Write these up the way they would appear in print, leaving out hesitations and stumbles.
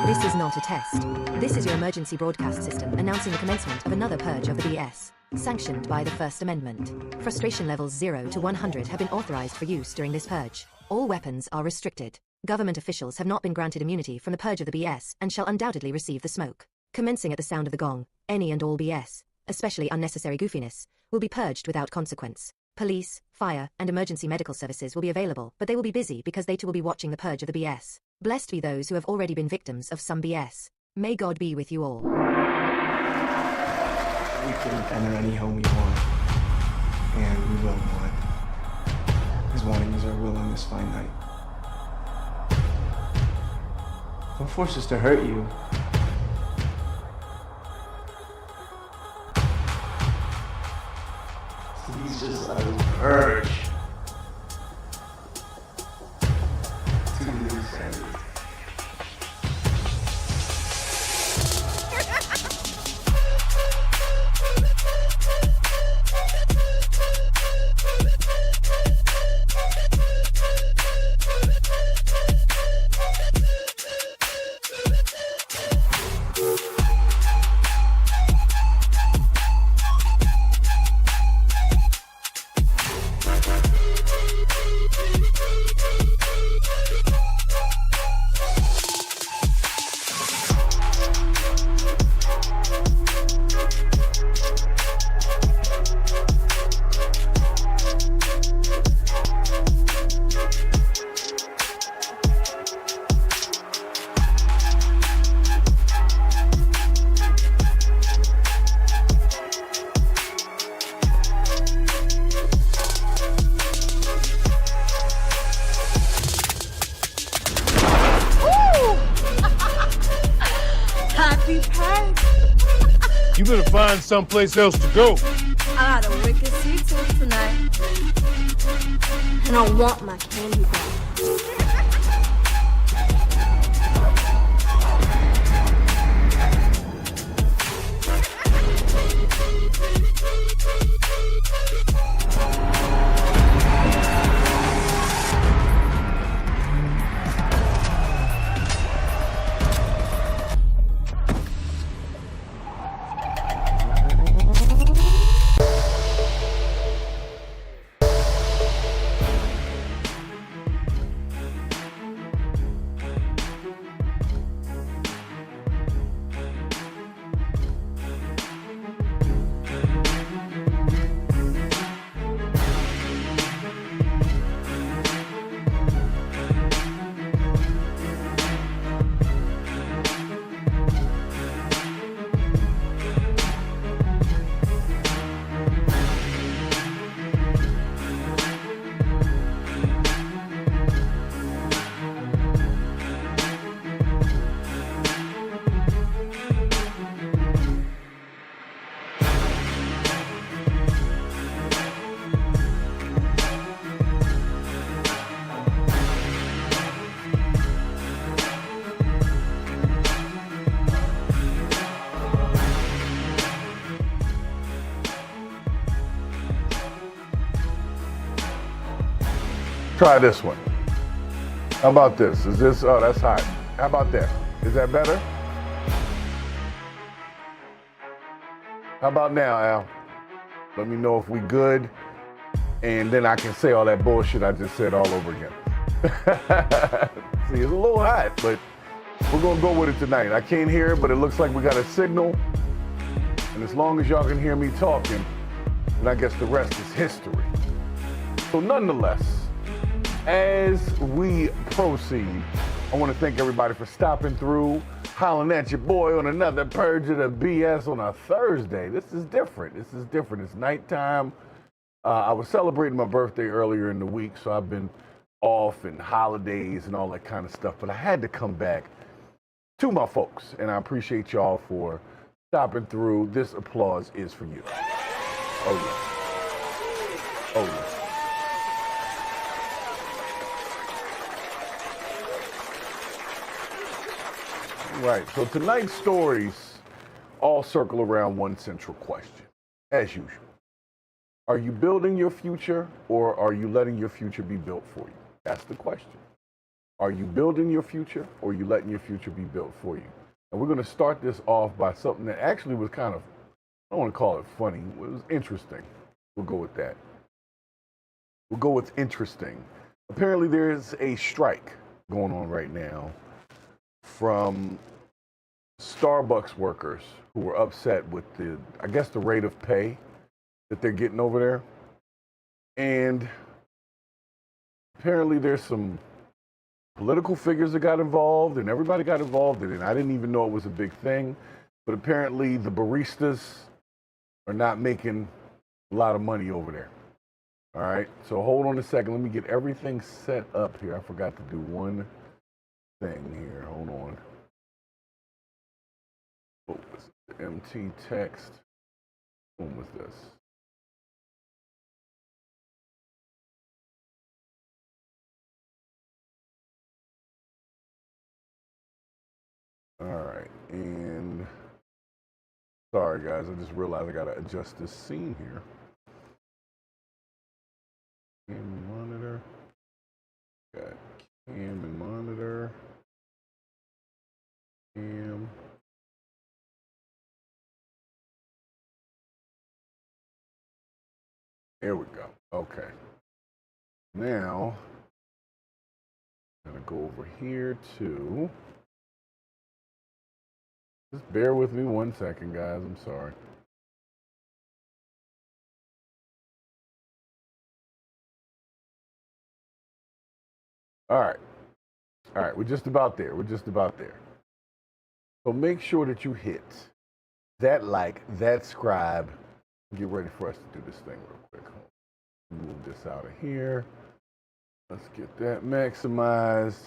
This is not a test. This is your emergency broadcast system announcing the commencement of another purge of the BS, sanctioned by the First Amendment. Frustration levels 0 to 100 have been authorized for use during this purge. All weapons are restricted. Government officials have not been granted immunity from the purge of the BS and shall undoubtedly receive the smoke. Commencing at the sound of the gong, any and all BS, especially unnecessary goofiness, will be purged without consequence. Police, fire, and emergency medical services will be available, but they will be busy because they too will be watching the purge of the BS. Blessed be those who have already been victims of some BS. May God be with you all. We can enter any home we want, and we will want. His wanting is our will on this fine night. Don't force us to hurt you. He's just like a purge. To the standard. You better find someplace else to go. I got a wicked sweet tooth tonight. And I want my candy back. Try this one. How about this? Is this, oh, that's hot. How about that? Is that better? How about now, Al? Let me know if we good, and then I can say all that bullshit I just said all over again. See, it's a little hot, but we're gonna go with it tonight. I can't hear it, but it looks like we got a signal, and And as long as y'all can hear me talking, then I guess the rest is history. So nonetheless, as we proceed, I want to thank everybody for stopping through, hollering at your boy on another Purge of the BS on a Thursday. This is different. It's nighttime. I was celebrating my birthday earlier in the week, so I've been off and holidays and all that kind of stuff. But I had to come back to my folks, and I appreciate y'all for stopping through. This applause is for you. Oh, yeah. Oh, yeah. Right, so tonight's stories all circle around one central question, as usual. Are you building your future, or are you letting your future be built for you? That's the question. Are you building your future, or are you letting your future be built for you? And we're going to start this off by something that actually was kind of, I don't want to call it funny, it was interesting. We'll go with that. We'll go with interesting. Apparently there is a strike going on right now from Starbucks workers who were upset with the rate of pay that they're getting over there. And apparently there's some political figures that got involved, and everybody got involved in it. I didn't even know it was a big thing, but apparently the baristas are not making a lot of money over there. All right, so hold on a second. Let me get everything set up here. I forgot to do one thing here. Hold on. What was it? The MT text. When was this? All right, and sorry guys, I just realized I gotta adjust this scene here. Cam and monitor. Got cam and monitor. Cam. There we go. Okay. Now, I'm gonna go over here to. Just bear with me 1 second, guys. I'm sorry. All right, we're just about there. So make sure that you hit that like, that subscribe. Get ready for us to do this thing real quick. Move this out of here. Let's get that maximized.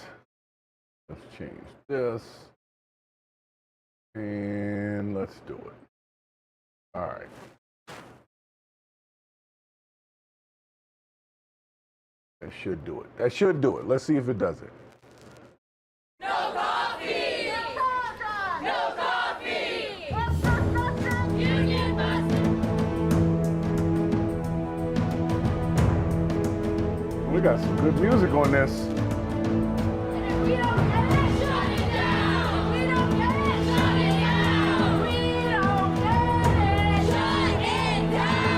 Let's change this. And let's do it. All right. That should do it. Let's see if it does it. No coffee! No coffee! Union busted! We got some good music on this. We don't get it! Shut it down! We don't get it! Shut it down! We don't get it! Shut it down!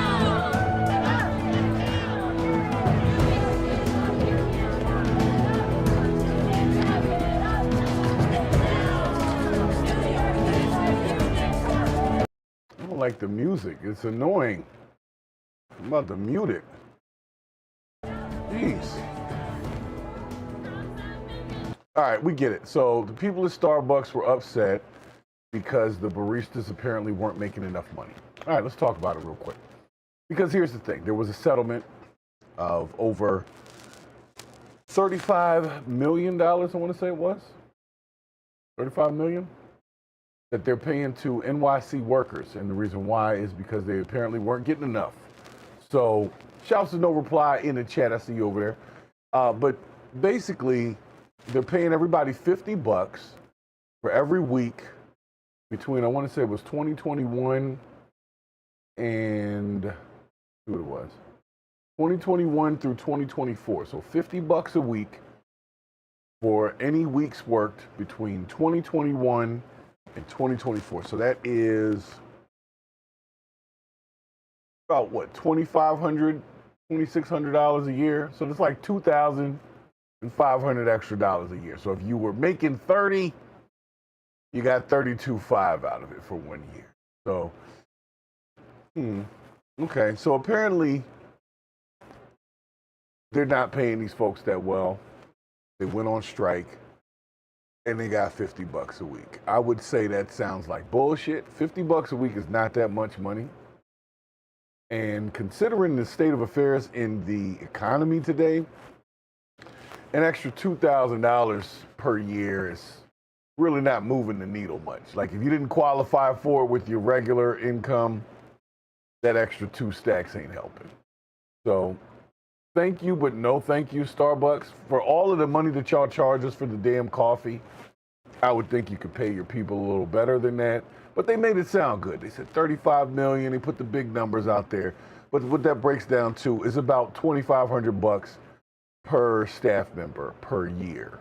I don't like the music. It's annoying. I'm about to mute it. Jeez. All right, we get it. So the people at Starbucks were upset because the baristas apparently weren't making enough money. All right, let's talk about it real quick. Because here's the thing. There was a settlement of over $35 million, I want to say it was. $35 million that they're paying to NYC workers. And the reason why is because they apparently weren't getting enough. So shouts to no reply in the chat. I see you over there. But basically, they're paying everybody $50 for every week between, I want to say it was 2021 and who it was, 2021 through 2024. So $50 a week for any weeks worked between 2021 and 2024. So that is about what, $2,500, $2,600 a year. So it's like $2,500 extra dollars a year. So if you were making 30, you got $32,500 out of it for 1 year. So Okay, so apparently they're not paying these folks that well. They went on strike and they got $50 a week. I would say that sounds like bullshit. $50 a week is not that much money. And considering the state of affairs in the economy today, an extra $2,000 per year is really not moving the needle much. Like if you didn't qualify for it with your regular income, that extra 2 stacks ain't helping. So thank you, but no thank you, Starbucks. For all of the money that y'all charge us for the damn coffee, I would think you could pay your people a little better than that. But they made it sound good. They said 35 million. They put the big numbers out there. But what that breaks down to is about $2,500 per staff member per year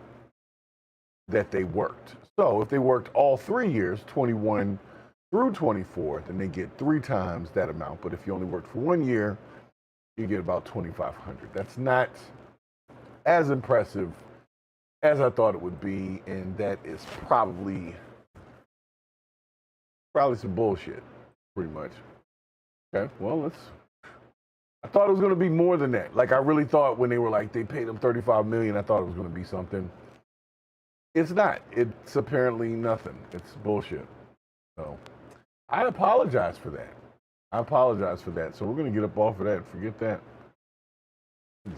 that they worked. So if they worked all 3 years, 21 through 24, then they get 3 times that amount. But if you only worked for 1 year, you get about $2,500. That's not as impressive as I thought it would be, and that is probably some bullshit, pretty much. Okay, well, I thought it was going to be more than that. Like, I really thought when they were like, they paid them $35 million, I thought it was going to be something. It's not. It's apparently nothing. It's bullshit. So, I apologize for that. So we're going to get up off of that. Forget that.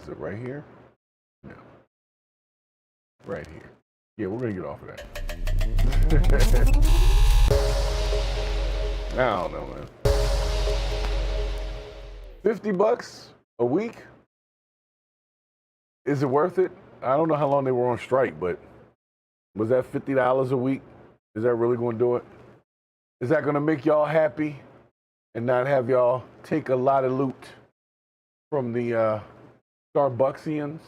Is it right here? No. Right here. Yeah, we're going to get off of that. I don't know, man. $50 a week? Is it worth it? I don't know how long they were on strike, but was that $50 a week? Is that really going to do it? Is that going to make y'all happy and not have y'all take a lot of loot from the Starbucksians,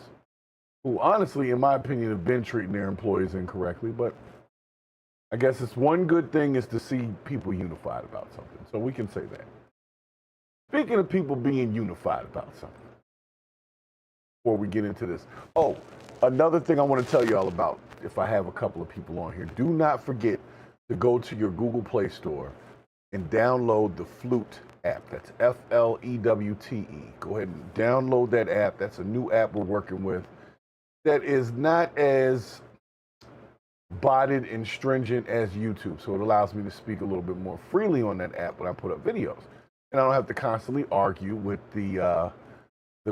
who honestly, in my opinion, have been treating their employees incorrectly? But I guess it's one good thing is to see people unified about something. So we can say that. Speaking of people being unified about something, before we get into this. Oh, another thing I want to tell you all about, if I have a couple of people on here, do not forget to go to your Google Play Store and download the Flute app. That's Flewte. Go ahead and download that app. That's a new app we're working with that is not as botted and stringent as YouTube. So it allows me to speak a little bit more freely on that app when I put up videos. And I don't have to constantly argue with the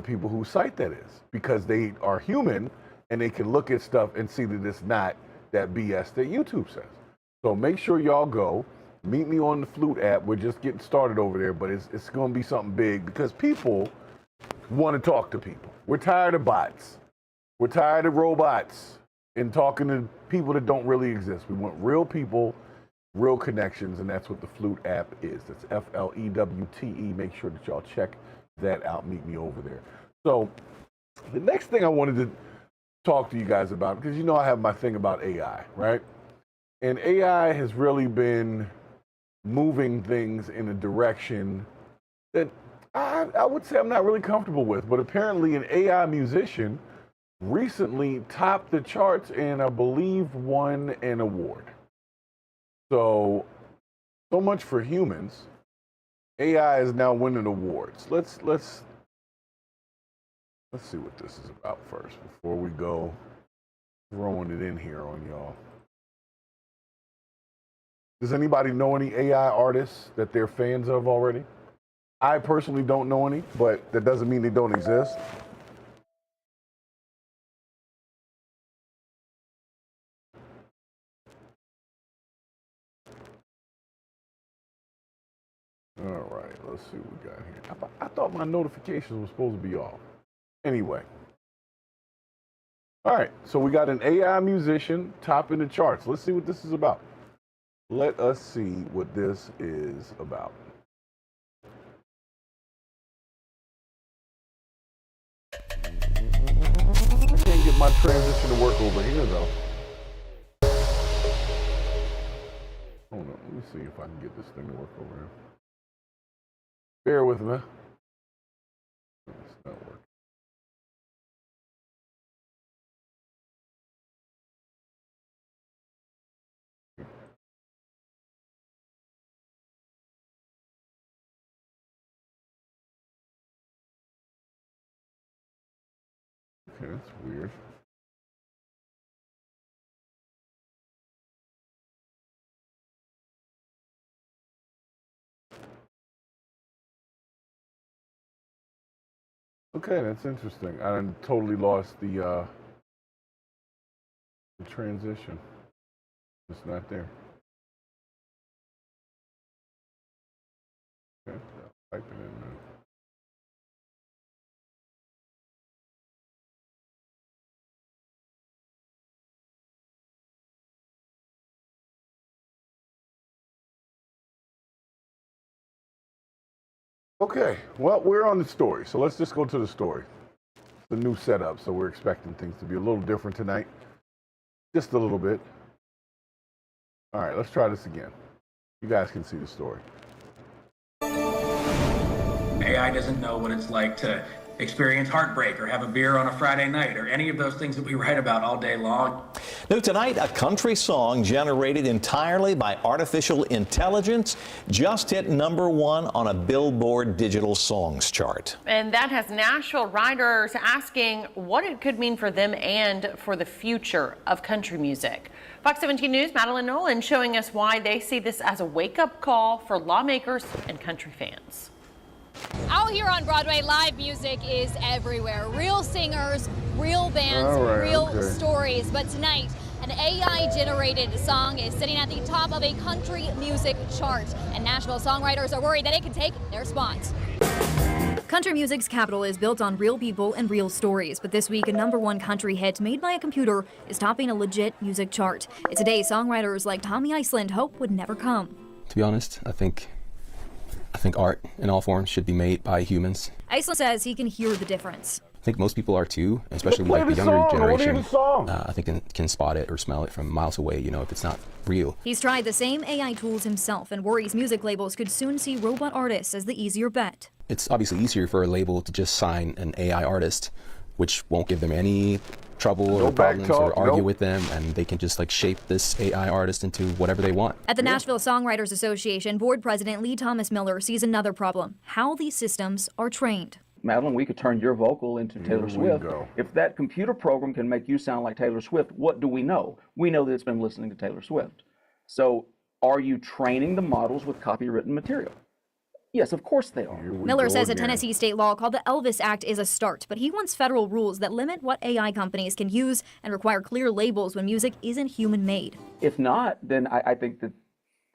people whose site that is, because they are human and they can look at stuff and see that it's not that BS that YouTube says. So make sure y'all go. Meet me on the Flute app. We're just getting started over there, but it's going to be something big because people want to talk to people. We're tired of bots. We're tired of robots and talking to people that don't really exist. We want real people, real connections, and that's what the Flute app is. That's Flewte. Make sure that y'all check that out. Meet me over there. So the next thing I wanted to talk to you guys about, because you know I have my thing about AI, right? And AI has really been moving things in a direction that I would say I'm not really comfortable with. But apparently an AI musician recently topped the charts and I believe won an award. So much for humans. AI is now winning awards. Let's see what this is about first before we go throwing it in here on y'all. Does anybody know any AI artists that they're fans of already? I personally don't know any, but that doesn't mean they don't exist. All right, let's see what we got here. I thought my notifications were supposed to be off. Anyway. All right, so we got an AI musician topping the charts. Let's see what this is about. Let us see what this is about. I can't get my transition to work over here, though. Hold on, let me see if I can get this thing to work over here. Bear with me. It's not working. Okay, that's weird. Okay, that's interesting. I totally lost the transition. It's not there. Okay, I'll type it in now. Okay, well, we're on the story, so let's just go to the story. It's a new setup, so we're expecting things to be a little different tonight. Just a little bit. All right, let's try this again. You guys can see the story. AI doesn't know what it's like to experience heartbreak or have a beer on a Friday night or any of those things that we write about all day long. New tonight, a country song generated entirely by artificial intelligence just hit #1 on a Billboard digital songs chart. And that has Nashville writers asking what it could mean for them and for the future of country music. Fox 17 News' Madeline Nolan showing us why they see this as a wake-up call for lawmakers and country fans. Out here on Broadway, live music is everywhere. Real singers, real bands, real stories. But tonight, an AI-generated song is sitting at the top of a country music chart. And Nashville songwriters are worried that it could take their spot. Country music's capital is built on real people and real stories, but this week a #1 country hit made by a computer is topping a legit music chart. It's a day songwriters like Tommy Iceland hope would never come. To be honest, I think art in all forms should be made by humans. Iceland says he can hear the difference. I think most people are too, especially like the younger generation. I think can spot it or smell it from miles away, you know, if it's not real. He's tried the same AI tools himself and worries music labels could soon see robot artists as the easier bet. It's obviously easier for a label to just sign an AI artist, which won't give them any trouble or problems or argue with them, and they can just like shape this AI artist into whatever they want. At the Nashville Songwriters Association, board president Lee Thomas Miller sees another problem: how these systems are trained. Madeline, we could turn your vocal into Taylor Swift. If that computer program can make you sound like Taylor Swift, what do we know? We know that it's been listening to Taylor Swift. So are you training the models with copywritten material? Yes, of course they are. Miller says a Tennessee state law called the Elvis Act is a start, but he wants federal rules that limit what AI companies can use and require clear labels when music isn't human-made. If not, then I think that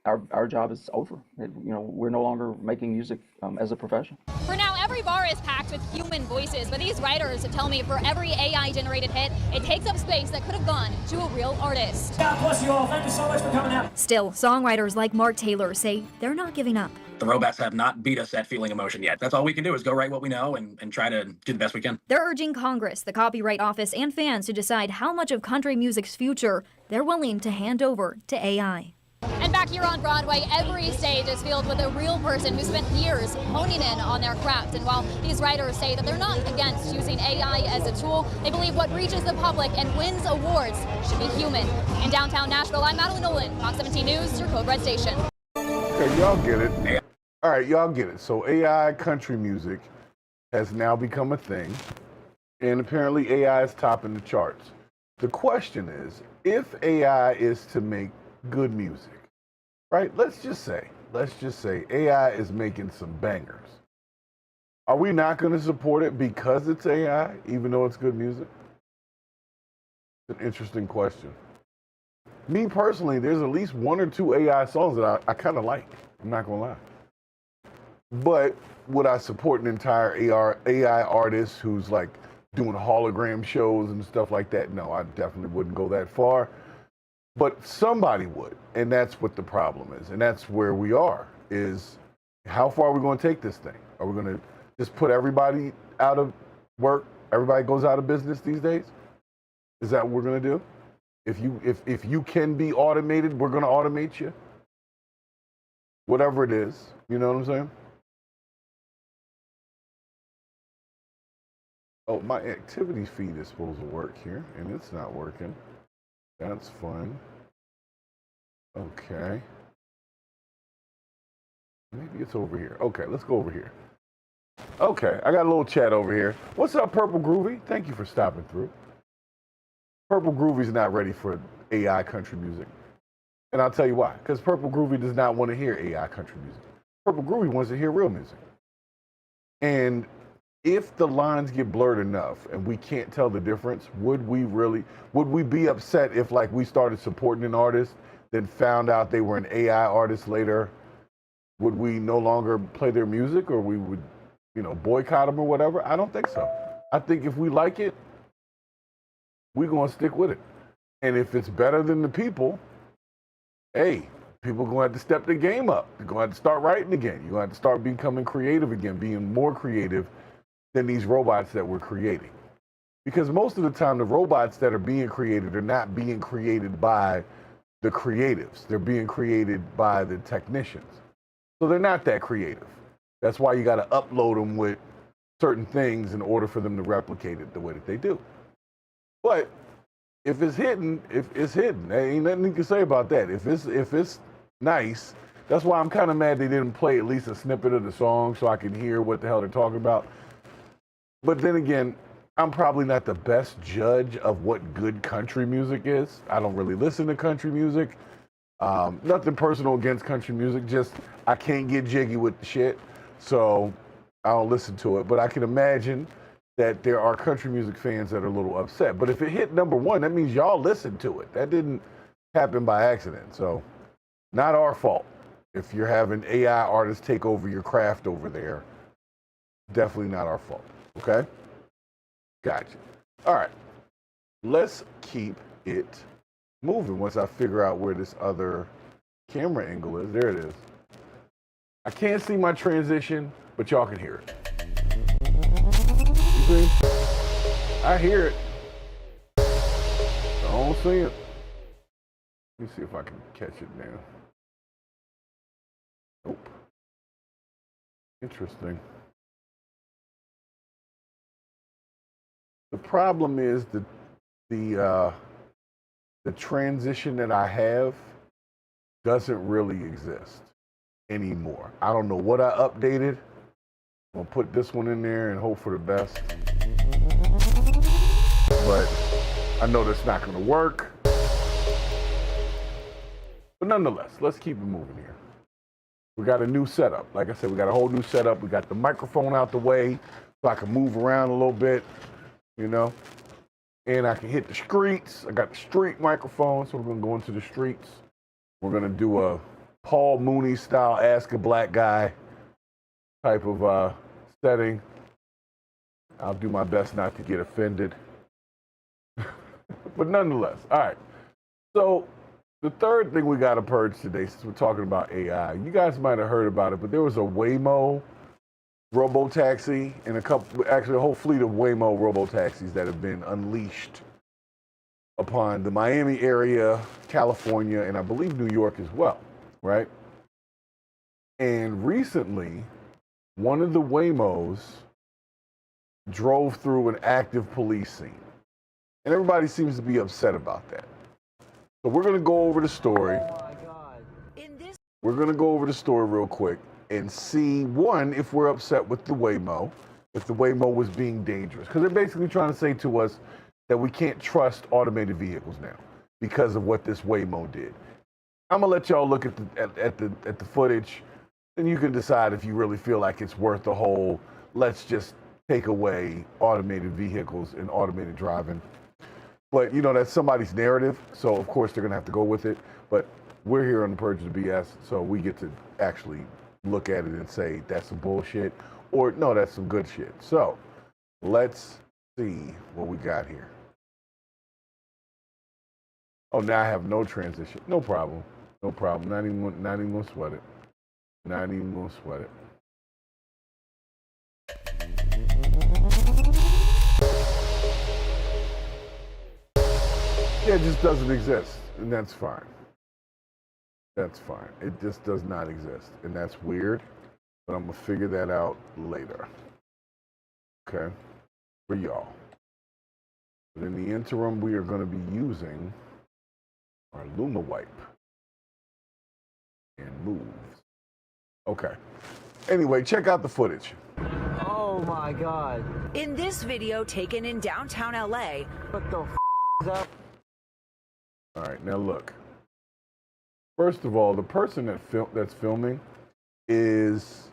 our job is over. You know, we're no longer making music as a profession. For now, every bar is packed with human voices, but these writers tell me for every AI-generated hit, it takes up space that could have gone to a real artist. God bless you all. Thank you so much for coming out. Still, songwriters like Mark Taylor say they're not giving up. The robots have not beat us at feeling emotion yet. That's all we can do is go write what we know and try to do the best we can. They're urging Congress, the Copyright Office, and fans to decide how much of country music's future they're willing to hand over to AI. And back here on Broadway, every stage is filled with a real person who spent years honing in on their craft. And while these writers say that they're not against using AI as a tool, they believe what reaches the public and wins awards should be human. In downtown Nashville, I'm Madeline Nolan, Fox 17 News, your Code Red station. Okay, y'all get it. All right, y'all get it. So AI country music has now become a thing, and apparently AI is topping the charts. The question is, if AI is to make good music, right? Let's just say AI is making some bangers. Are we not going to support it because it's AI, even though it's good music? It's an interesting question. Me personally, there's at least 1 or 2 AI songs that I kind of like. I'm not going to lie. But would I support an entire AI artist who's like doing hologram shows and stuff like that? No, I definitely wouldn't go that far. But somebody would, and that's what the problem is. And that's where we are, is how far are we going to take this thing? Are we going to just put everybody out of work? Everybody goes out of business these days? Is that what we're going to do? If you can be automated, we're going to automate you? Whatever it is, you know what I'm saying? Oh, my activity feed is supposed to work here, and it's not working. That's fun. Okay. Maybe it's over here. Okay, let's go over here. Okay, I got a little chat over here. What's up, Purple Groovy? Thank you for stopping through. Purple Groovy's not ready for AI country music. And I'll tell you why. Because Purple Groovy does not want to hear AI country music. Purple Groovy wants to hear real music. And if the lines get blurred enough and we can't tell the difference, would we be upset if like we started supporting an artist, then found out they were an AI artist later? Would we no longer play their music, or we would, boycott them or whatever? I don't think so. I think if we like it, we're going to stick with it. And if it's better than the people, hey, people are going to have to step their game up. They're going to have to start writing again. You're going to have to start becoming creative again, being more creative than these robots that we're creating. Because most of the time, the robots that are being created are not being created by the creatives. They're being created by the technicians. So they're not that creative. That's why you got to upload them with certain things in order for them to replicate it the way that they do. But if it's hidden, there ain't nothing you can say about that. If it's nice, that's why I'm kind of mad they didn't play at least a snippet of the song so I can hear what the hell they're talking about. But then again, I'm probably not the best judge of what good country music is. I don't really listen to country music. Nothing personal against country music, just I can't get jiggy with the shit, so I don't listen to it. But I can imagine that there are country music fans that are a little upset. But if it hit #1, that means y'all listened to it. That didn't happen by accident, so not our fault. If you're having AI artists take over your craft over there, definitely not our fault, okay? Gotcha. All right, let's keep it moving once I figure out where this other camera angle is. There it is. I can't see my transition, but y'all can hear it. You see? I hear it. I don't see it. Let me see if I can catch it now. Nope. Interesting. The problem is the transition that I have doesn't really exist anymore. I don't know what I updated. I'm gonna put this one in there and hope for the best. But I know that's not gonna work. But nonetheless, let's keep it moving here. We got a new setup. Like I said, we got a whole new setup. We got the microphone out the way so I can move around a little bit, and I can hit the streets. I got the street microphone, so we're gonna go into the streets. We're gonna do a Paul Mooney style Ask a Black Guy type of setting. I'll do my best not to get offended. But nonetheless, all right. So the third thing we got to purge today, since we're talking about AI, you guys might have heard about it, but there was a Waymo robo-taxi and a whole fleet of Waymo robo-taxis that have been unleashed upon the Miami area, California, and I believe New York as well, right? And recently, one of the Waymos drove through an active police scene. And everybody seems to be upset about that. So we're going to go over the story. Oh my God. We're going to go over the story real quick and see, one, if we're upset with the Waymo, if the Waymo was being dangerous. Because they're basically trying to say to us that we can't trust automated vehicles now because of what this Waymo did. I'm going to let y'all look at the footage, and you can decide if you really feel like it's worth the whole, let's just take away automated vehicles and automated driving. But, that's somebody's narrative, so of course they're going to have to go with it. But we're here on the Purge of the BS, so we get to actually look at it and say that's some bullshit, or no, that's some good shit. So let's see what we got here. Oh, now I have no transition. No problem. No problem. Not even gonna sweat it. Not even gonna sweat it. Yeah, it just doesn't exist, and that's fine. That's fine. It just does not exist, and that's weird, but I'm gonna figure that out later. Okay, for y'all. But in the interim, we are gonna be using our Luma wipe and move. Okay. Anyway, check out the footage. my God. In this video taken in downtown LA. What the f is that? All right, now look. First of all, the person that's filming is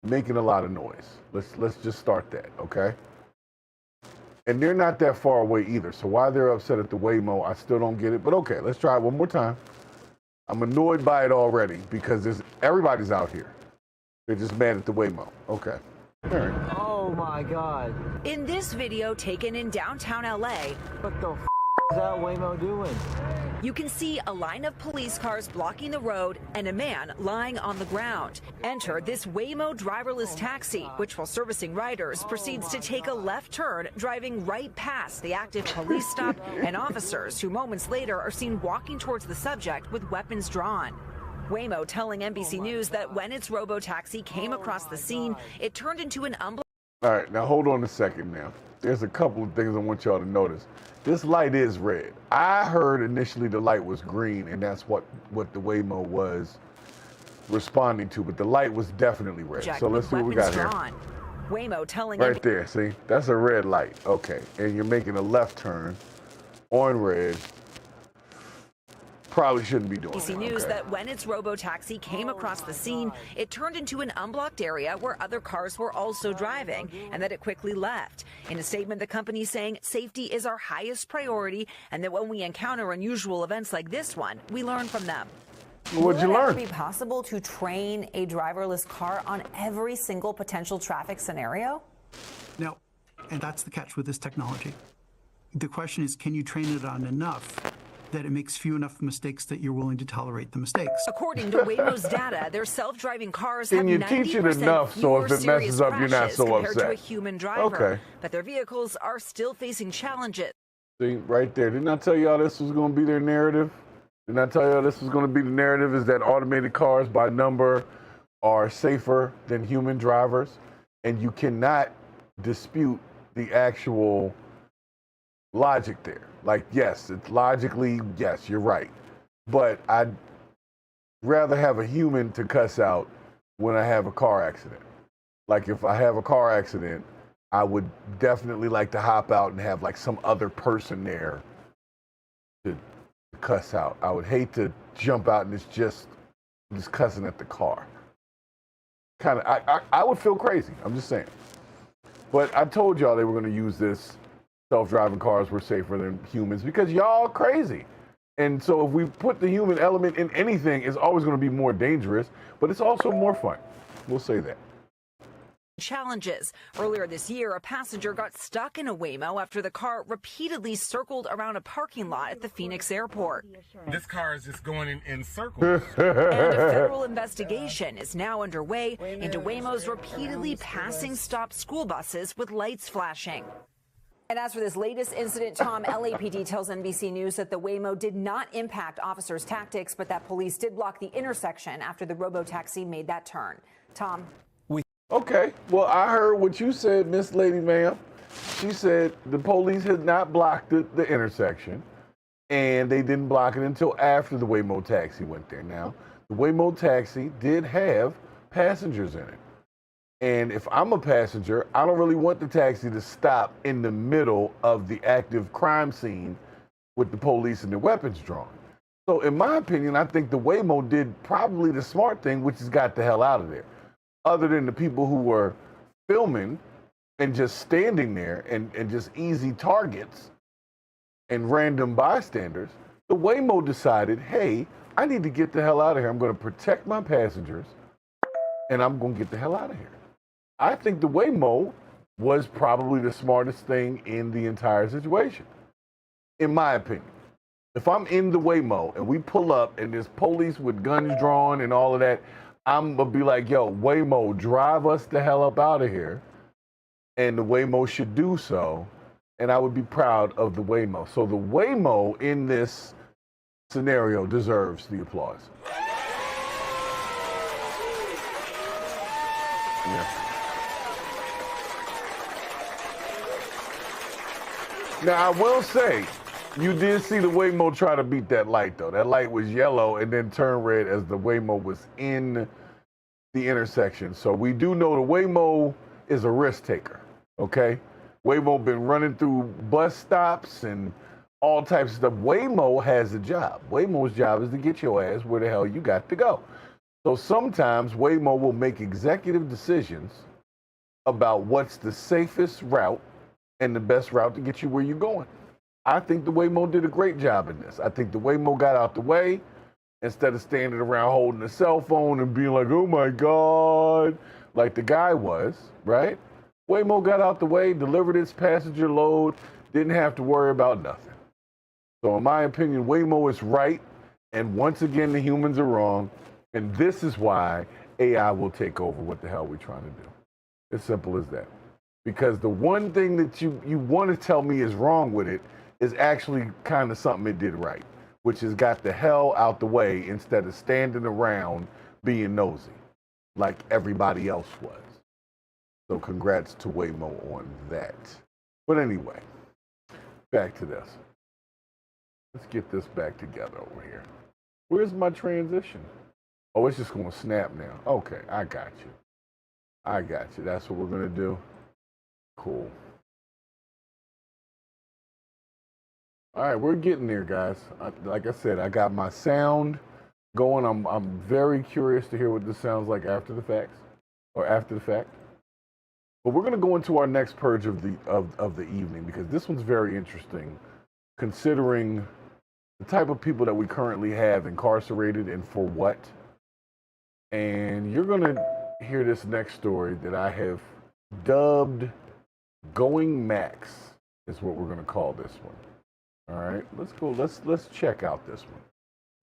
making a lot of noise. Let's just start that, okay? And they're not that far away either. So why they're upset at the Waymo, I still don't get it. But okay, let's try it one more time. I'm annoyed by it already because everybody's out here. They're just mad at the Waymo. Okay. All right. Oh my God. In this video taken in downtown LA. What the f is that Waymo doing? You can see a line of police cars blocking the road and a man lying on the ground. Enter this Waymo driverless taxi, which while servicing riders proceeds to take a left turn, driving right past the active police stop and officers who moments later are seen walking towards the subject with weapons drawn. Waymo telling NBC News that when its robo-taxi came across the scene, it turned into an unblocked. All right, now hold on a second now. There's a couple of things I want y'all to notice. This light is red. I heard initially the light was green, and that's what the Waymo was responding to, but the light was definitely red. So let's see what we got here. Waymo telling right there, see? That's a red light. Okay, and you're making a left turn on red. Probably shouldn't be doing NBC News that when its robo-taxi came across the scene, it turned into an unblocked area where other cars were also driving, and that it quickly left. In a statement, the company saying safety is our highest priority, and that when we encounter unusual events like this one, we learn from them. What'd you learn? Would it be possible to train a driverless car on every single potential traffic scenario? No, and that's the catch with this technology. The question is, can you train it on enough that it makes few enough mistakes that you're willing to tolerate the mistakes? According to Waymo's data, their self-driving cars have Can you teach it 90% enough so if it messes up, you're not so compared upset? to a human driver. Okay. But their vehicles are still facing challenges. See, right there. Didn't I tell y'all this was going to be their narrative? Didn't I tell y'all this was going to be the narrative, is that automated cars by number are safer than human drivers? And you cannot dispute the actual logic there. Like, yes, it's logically, yes, you're right. But I'd rather have a human to cuss out when I have a car accident. Like, if I have a car accident, I would definitely like to hop out and have like some other person there to cuss out. I would hate to jump out and it's just cussing at the car. Kind of, I would feel crazy. I'm just saying. But I told y'all they were going to use this. Self-driving cars were safer than humans because y'all crazy. And so if we put the human element in anything, it's always going to be more dangerous, but it's also more fun. We'll say that. Challenges. Earlier this year, a passenger got stuck in a Waymo after the car repeatedly circled around a parking lot at the Phoenix airport. This car is just going in circles. And a federal investigation is now underway into Waymo's repeatedly passing stopped school buses with lights flashing. And as for this latest incident, Tom, LAPD tells NBC News that the Waymo did not impact officers' tactics, but that police did block the intersection after the robo-taxi made that turn. Tom? Okay, well, I heard what you said, Miss Lady Ma'am. She said the police had not blocked the intersection, and they didn't block it until after the Waymo taxi went there. Now, the Waymo taxi did have passengers in it. And if I'm a passenger, I don't really want the taxi to stop in the middle of the active crime scene with the police and their weapons drawn. So in my opinion, I think the Waymo did probably the smart thing, which is got the hell out of there. Other than the people who were filming and just standing there and just easy targets and random bystanders, the Waymo decided, hey, I need to get the hell out of here. I'm going to protect my passengers and I'm going to get the hell out of here. I think the Waymo was probably the smartest thing in the entire situation, in my opinion. If I'm in the Waymo and we pull up and there's police with guns drawn and all of that, I'm going to be like, yo, Waymo, drive us the hell up out of here. And the Waymo should do so. And I would be proud of the Waymo. So the Waymo in this scenario deserves the applause. Yeah. Now, I will say, you did see the Waymo try to beat that light, though. That light was yellow and then turned red as the Waymo was in the intersection. So we do know the Waymo is a risk taker, okay? Waymo been running through bus stops and all types of stuff. Waymo has a job. Waymo's job is to get your ass where the hell you got to go. So sometimes Waymo will make executive decisions about what's the safest route and the best route to get you where you're going. I think the Waymo did a great job in this. I think the Waymo got out the way instead of standing around holding a cell phone and being like, oh my God, like the guy was, right? Waymo got out the way, delivered its passenger load, didn't have to worry about nothing. So in my opinion, Waymo is right, and once again, the humans are wrong, and this is why AI will take over what the hell we're trying to do. As simple as that. Because the one thing that you want to tell me is wrong with it is actually kind of something it did right, which is got the hell out the way instead of standing around being nosy like everybody else was. So congrats to Waymo on that. But anyway, back to this. Let's get this back together over here. Where's my transition? Oh, it's just going to snap now. Okay, I got you. I got you. That's what we're going to do. Cool. All right, we're getting there, guys. Like I said, I got my sound going. I'm very curious to hear what this sounds like after the fact. But we're going to go into our next purge of the evening, because this one's very interesting, considering the type of people that we currently have incarcerated and for what. And you're going to hear this next story that I have dubbed Going Max, is what we're going to call this one. All right, let's go. Let's check out this one.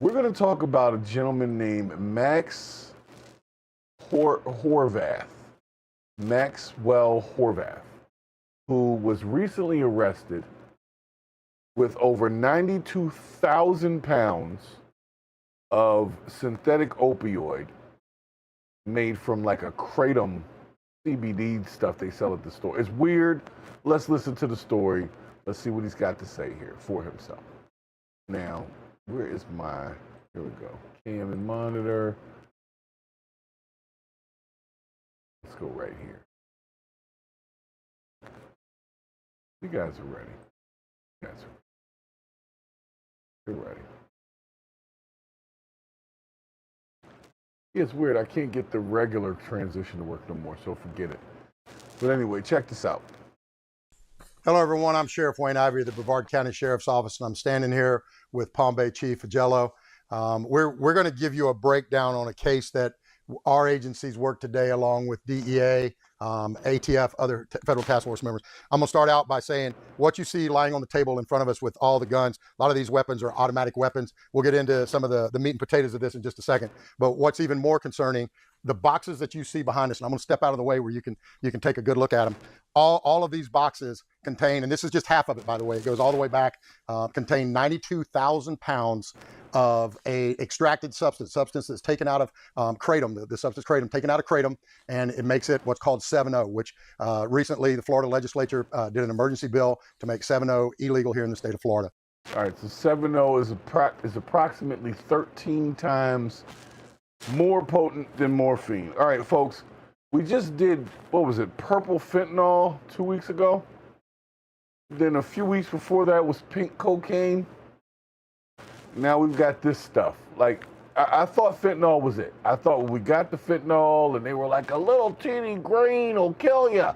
We're going to talk about a gentleman named Maxwell Horvath, who was recently arrested with over 92,000 pounds of synthetic opioid made from like a kratom CBD stuff they sell at the store. It's weird. Let's listen to the story. Let's see what he's got to say here for himself. Now, where is my, here we go, cam and monitor. Let's go right here. You guys are ready. You're ready. It's weird. I can't get the regular transition to work no more, so forget it. But anyway, check this out. Hello, everyone. I'm Sheriff Wayne Ivey of the Brevard County Sheriff's Office, and I'm standing here with Palm Bay Chief Agello. We're going to give you a breakdown on a case that our agencies work today along with DEA, ATF, other federal task force members. I'm gonna start out by saying what you see lying on the table in front of us with all the guns. A lot of these weapons are automatic weapons. We'll get into some of the meat and potatoes of this in just a second. But what's even more concerning, the boxes that you see behind us, and I'm gonna step out of the way where you can take a good look at them. All of these boxes contain, and this is just half of it, by the way, it goes all the way back, contain 92,000 pounds of a extracted substance that's taken out of kratom, the substance kratom, taken out of kratom, and it makes it what's called 7-0, which recently the Florida legislature did an emergency bill to make 7-0 illegal here in the state of Florida. All right, so 7-0 is approximately 13 times more potent than morphine. All right, folks, we just did, what was it, purple fentanyl 2 weeks ago? Then a few weeks before that was pink cocaine. Now we've got this stuff. Like, I thought fentanyl was it. I thought when we got the fentanyl and they were like, a little teeny grain will kill you,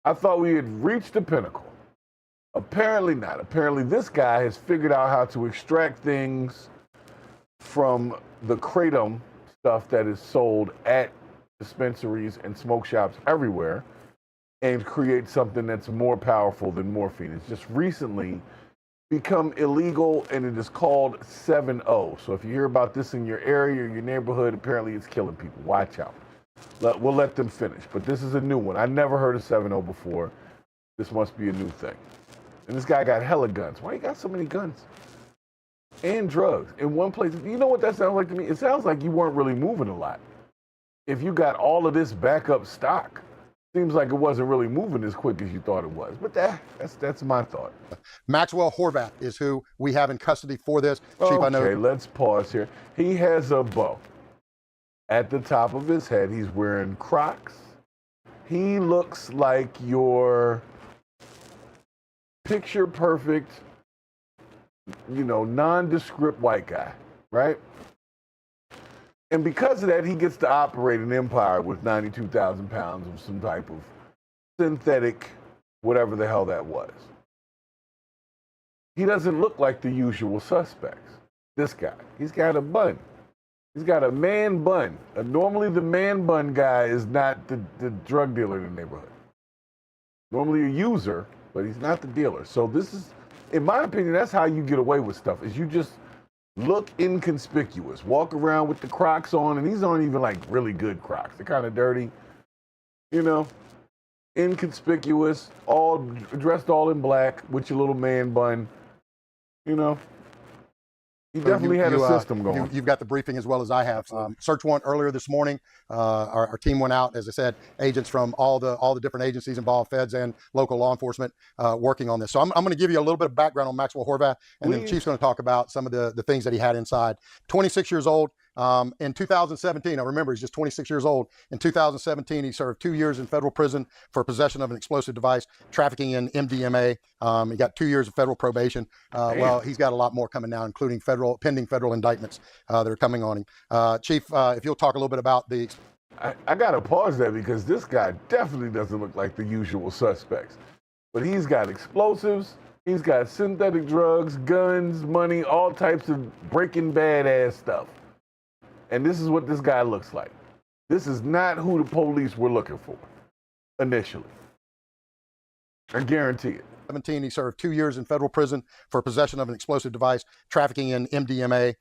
I thought we had reached the pinnacle. Apparently not. Apparently this guy has figured out how to extract things from the kratom stuff that is sold at dispensaries and smoke shops everywhere and create something that's more powerful than morphine. It's just recently become illegal, and it is called 7-0. So if you hear about this in your area or your neighborhood, apparently it's killing people. Watch out. We'll let them finish. But this is a new one. I never heard of 7-0 before. This must be a new thing. And this guy got hella guns. Why you got so many guns? And drugs in one place. You know what that sounds like to me? It sounds like you weren't really moving a lot. If you got all of this backup stock, seems like it wasn't really moving as quick as you thought it was. But that's my thought. Maxwell Horvath is who we have in custody for this. Chief, okay, I know. Let's pause here. He has a bow. At the top of his head, he's wearing Crocs. He looks like your picture perfect, nondescript white guy, right? And because of that, he gets to operate an empire with 92,000 pounds of some type of synthetic, whatever the hell that was. He doesn't look like the usual suspects. This guy, he's got a bun. He's got a man bun. Normally the man bun guy is not the drug dealer in the neighborhood. Normally a user, but he's not the dealer. So this is, in my opinion, that's how you get away with stuff, is you just look inconspicuous. Walk around with the Crocs on, and these aren't even like really good Crocs. They're kind of dirty, inconspicuous, all dressed all in black with your little man bun, He definitely had a system going. You've got the briefing as well as I have. Search warrant earlier this morning. Our team went out, as I said, agents from all the different agencies involved, feds and local law enforcement, working on this. So I'm going to give you a little bit of background on Maxwell Horvath, and then the chief's going to talk about some of the things that he had inside. 26 years old. In 2017, now remember, he's just 26 years old. In 2017, he served 2 years in federal prison for possession of an explosive device, trafficking in MDMA. He got 2 years of federal probation. Well, he's got a lot more coming now, including pending federal indictments that are coming on him. Chief, if you'll talk a little bit about the... I got to pause there because this guy definitely doesn't look like the usual suspects. But he's got explosives, he's got synthetic drugs, guns, money, all types of Breaking Bad ass stuff. And this is what this guy looks like. This is not who the police were looking for initially. I guarantee it. 2017, he served 2 years in federal prison for possession of an explosive device, trafficking in MDMA.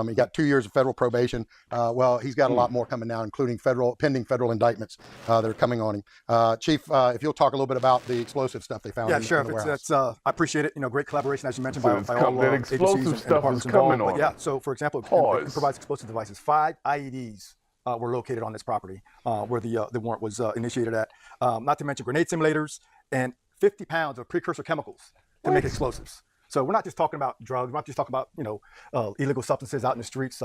He got 2 years of federal probation. Well, he's got a lot more coming now, including pending federal indictments that are coming on him. Chief, if you'll talk a little bit about the explosive stuff they found. Yeah, in Sheriff, the warehouse. I appreciate it. Great collaboration, as you mentioned, by all that agencies explosive and stuff departments is coming involved. on. But yeah, so for example, it provides explosive devices. 5 IEDs were located on this property where the warrant was initiated at. Not to mention grenade simulators and 50 pounds of precursor chemicals to make explosives. So we're not just talking about drugs. We're not just talking about illegal substances out in the streets.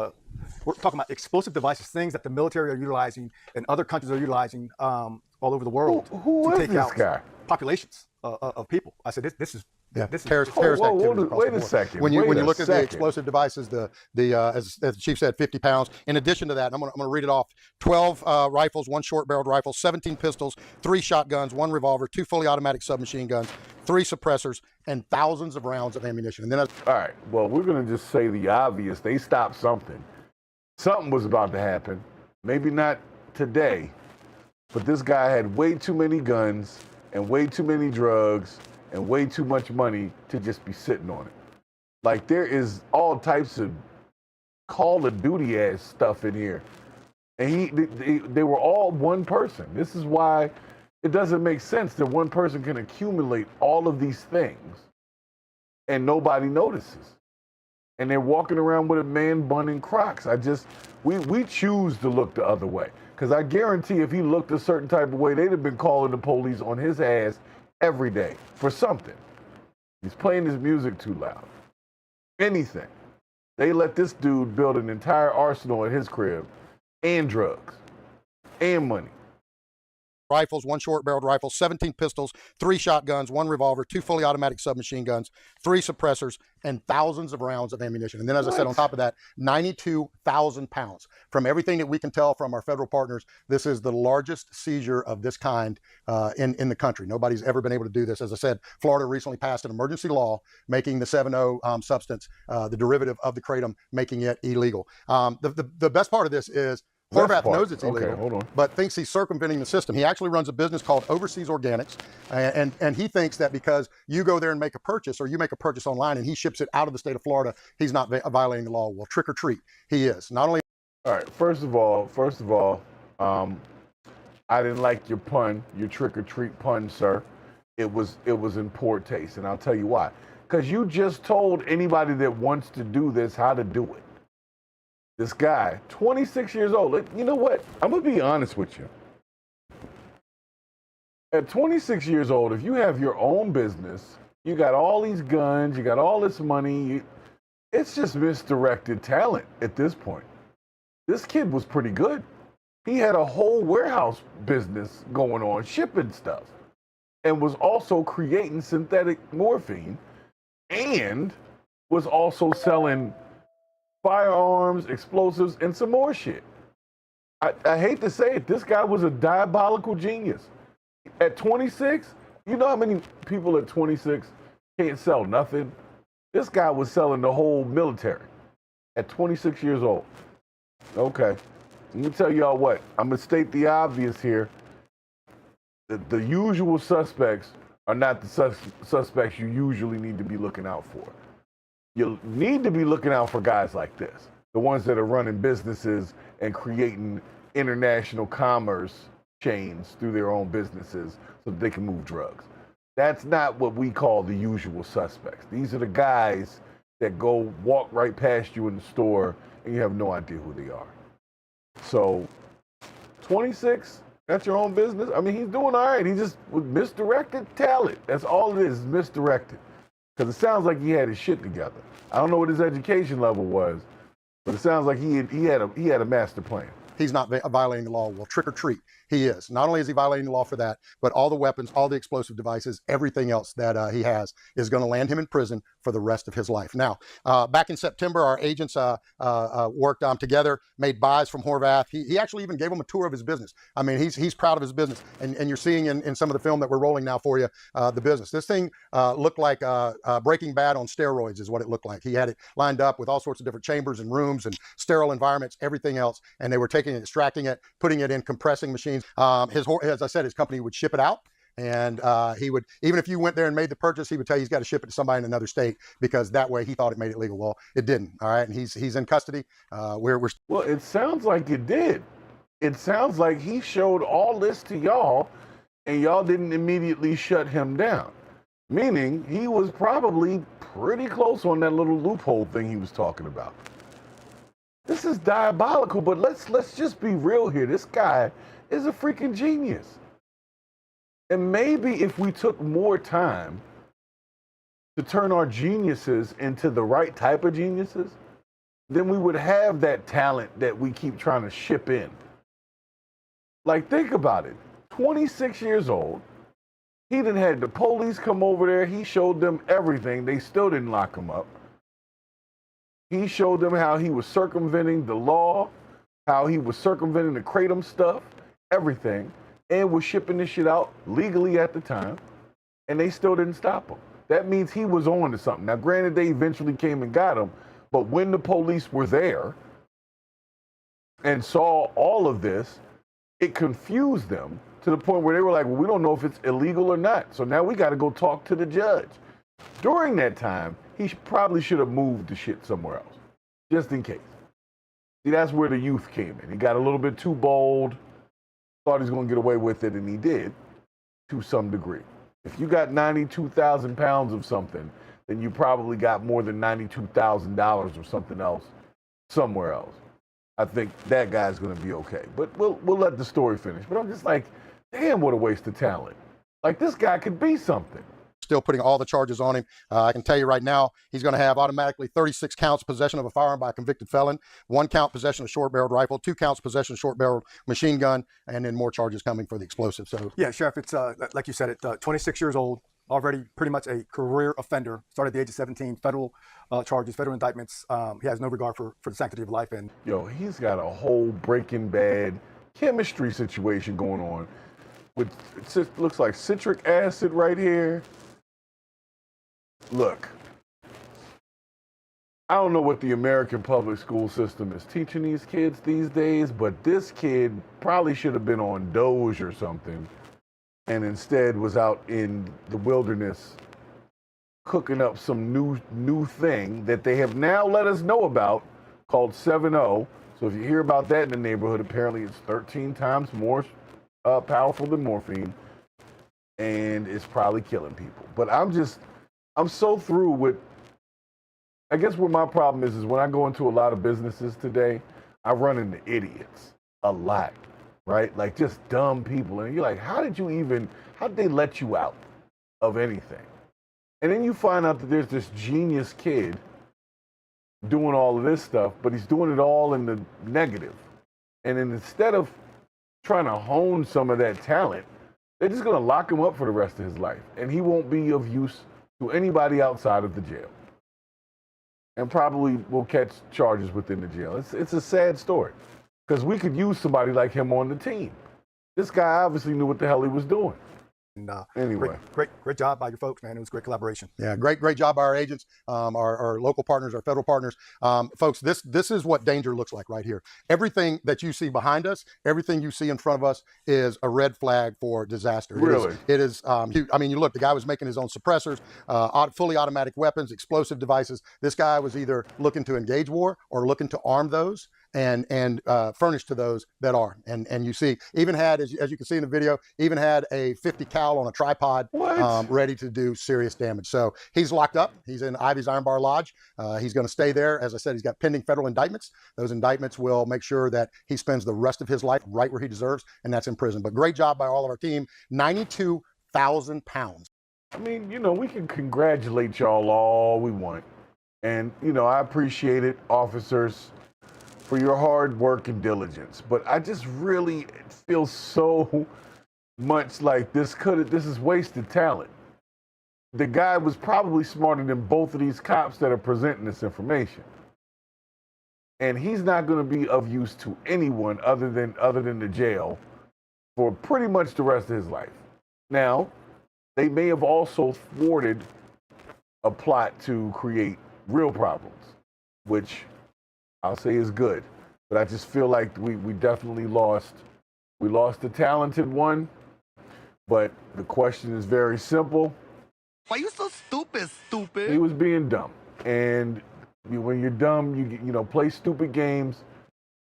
We're talking about explosive devices, things that the military are utilizing and other countries are utilizing all over the world who to is take this out guy? Populations of people. I said this is terrorist activities. Wait a second. When you look at the explosive devices, as the chief said, 50 pounds. In addition to that, I'm going to read it off: 12 rifles, 1 short-barreled rifle, 17 pistols, 3 shotguns, 1 revolver, 2 fully automatic submachine guns, 3 suppressors, and thousands of rounds of ammunition. And then, all right. Well, we're going to just say the obvious. They stopped something. Something was about to happen. Maybe not today, but this guy had way too many guns and way too many drugs and way too much money to just be sitting on it. Like, there is all types of Call of Duty ass stuff in here. And they were all one person. This is why it doesn't make sense that one person can accumulate all of these things and nobody notices. And they're walking around with a man bun and Crocs. We choose to look the other way. Because I guarantee if he looked a certain type of way, they'd have been calling the police on his ass every day for something. He's playing his music too loud. Anything. They let this dude build an entire arsenal at his crib, and drugs, and money. Rifles, 1 short-barreled rifle, 17 pistols, 3 shotguns, 1 revolver, 2 fully automatic submachine guns, 3 suppressors, and thousands of rounds of ammunition. And then, as I said, on top of that, 92,000 pounds. From everything that we can tell from our federal partners, this is the largest seizure of this kind in the country. Nobody's ever been able to do this. As I said, Florida recently passed an emergency law making the 7-0 substance, the derivative of the kratom, making it illegal. The best part of this is Horvath knows it's illegal, but thinks he's circumventing the system. He actually runs a business called Overseas Organics, and he thinks that because you go there and make a purchase, or you make a purchase online and he ships it out of the state of Florida, he's not violating the law. Well, trick or treat, he is. Not only. All right. First of all, I didn't like your pun, your trick or treat pun, sir. It was in poor taste, and I'll tell you why. Because you just told anybody that wants to do this how to do it. This guy, 26 years old. You know what? I'm going to be honest with you. At 26 years old, if you have your own business, you got all these guns, you got all this money, it's just misdirected talent at this point. This kid was pretty good. He had a whole warehouse business going on, shipping stuff, and was also creating synthetic morphine and was also selling firearms, explosives, and some more shit. I hate to say it, this guy was a diabolical genius. At 26, you know how many people at 26 can't sell nothing? This guy was selling the whole military at 26 years old. Okay, let me tell y'all what, I'm gonna state the obvious here. The usual suspects are not the suspects you usually need to be looking out for. You need to be looking out for guys like this, the ones that are running businesses and creating international commerce chains through their own businesses so that they can move drugs. That's not what we call the usual suspects. These are the guys that go walk right past you in the store and you have no idea who they are. So 26, that's your own business. I mean, he's doing all right. He just was misdirected talent. That's all it is misdirected. Because it sounds like he had his shit together. I don't know what his education level was, but it sounds like he had a master plan. He's not violating the law. Well, trick or treat, he is. Not only is he violating the law for that, but all the weapons, all the explosive devices, everything else that he has is going to land him in prison for the rest of his life. Now, back in September, our agents worked together, made buys from Horvath. He actually even gave him a tour of his business. I mean, he's proud of his business. And you're seeing in some of the film that we're rolling now for you, the business. This thing looked like Breaking Bad on steroids is what it looked like. He had it lined up with all sorts of different chambers and rooms and sterile environments, everything else. And they were taking it, extracting it, putting it in compressing machines. As I said, his company would ship it out. And he would, even if you went there and made the purchase, he would tell you he's got to ship it to somebody in another state because that way he thought it made it legal. Well, it didn't. All right. And he's in custody. Well, it sounds like it did. It sounds like he showed all this to y'all and y'all didn't immediately shut him down. Meaning he was probably pretty close on that little loophole thing he was talking about. This is diabolical, but let's just be real here. This guy is a freaking genius. And maybe if we took more time to turn our geniuses into the right type of geniuses, then we would have that talent that we keep trying to ship in. Like, think about it. 26 years old. He done had the police come over there. He showed them everything. They still didn't lock him up. He showed them how he was circumventing the law, how he was circumventing the Kratom stuff, everything, and was shipping this shit out legally at the time, and they still didn't stop him. That means he was on to something. Now, granted, they eventually came and got him, but when the police were there and saw all of this, it confused them to the point where they were like, well, we don't know if it's illegal or not, so now we got to go talk to the judge. During that time, he probably should have moved the shit somewhere else, just in case. See, that's where the youth came in. He got a little bit too bold, thought he was going to get away with it, and he did, to some degree. If you got 92,000 pounds of something, then you probably got more than $92,000 or something else somewhere else. I think that guy's going to be okay. But we'll let the story finish. But I'm just like, damn, what a waste of talent. Like, this guy could be something. Still putting all the charges on him. I can tell you right now, he's going to have automatically 36 counts possession of a firearm by a convicted felon, 1 count possession of short-barreled rifle, 2 counts possession of short-barreled machine gun, and then more charges coming for the explosive. So yeah, Sheriff, it's like you said, 26 years old, already pretty much a career offender. Started at the age of 17, federal charges, federal indictments. He has no regard for the sanctity of life. And he's got a whole Breaking Bad chemistry situation going on. With it looks like citric acid right here. Look, I don't know what the American public school system is teaching these kids these days, but this kid probably should have been on Doge or something, and instead was out in the wilderness cooking up some new thing that they have now let us know about called 7-0. So if you hear about that in the neighborhood, apparently it's 13 times more powerful than morphine, and it's probably killing people. But I'm so through with, I guess what my problem is when I go into a lot of businesses today, I run into idiots a lot, right? Like just dumb people. And you're like, how did they let you out of anything? And then you find out that there's this genius kid doing all of this stuff, but he's doing it all in the negative. And then instead of trying to hone some of that talent, they're just going to lock him up for the rest of his life. And he won't be of use to anybody outside of the jail. And probably will catch charges within the jail. It's a sad story because we could use somebody like him on the team. This guy obviously knew what the hell he was doing. And, anyway, great job by your folks, man. It was great collaboration. Yeah, great job by our agents, our local partners, our federal partners. Folks, this is what danger looks like right here. Everything that you see behind us, everything you see in front of us is a red flag for disaster. Really? It is huge. I mean, you look, the guy was making his own suppressors, fully automatic weapons, explosive devices. This guy was either looking to engage war or looking to arm those and furnish to those that are. And you see, even had, as you can see in the video, even had a 50 cal on a tripod ready to do serious damage. So he's locked up. He's in Ivy's Iron Bar Lodge. He's going to stay there. As I said, he's got pending federal indictments. Those indictments will make sure that he spends the rest of his life right where he deserves, and that's in prison. But great job by all of our team. 92,000 pounds. I mean, you know, we can congratulate y'all all we want. And, you know, I appreciate it, officers, for your hard work and diligence. But I just really feel so much like this is wasted talent. The guy was probably smarter than both of these cops that are presenting this information. And he's not going to be of use to anyone other than the jail for pretty much the rest of his life. Now, they may have also thwarted a plot to create real problems, which I'll say is good. But I just feel like we definitely lost. We lost a talented one. But the question is very simple. Why you so stupid? He was being dumb. And when you're dumb, you play stupid games,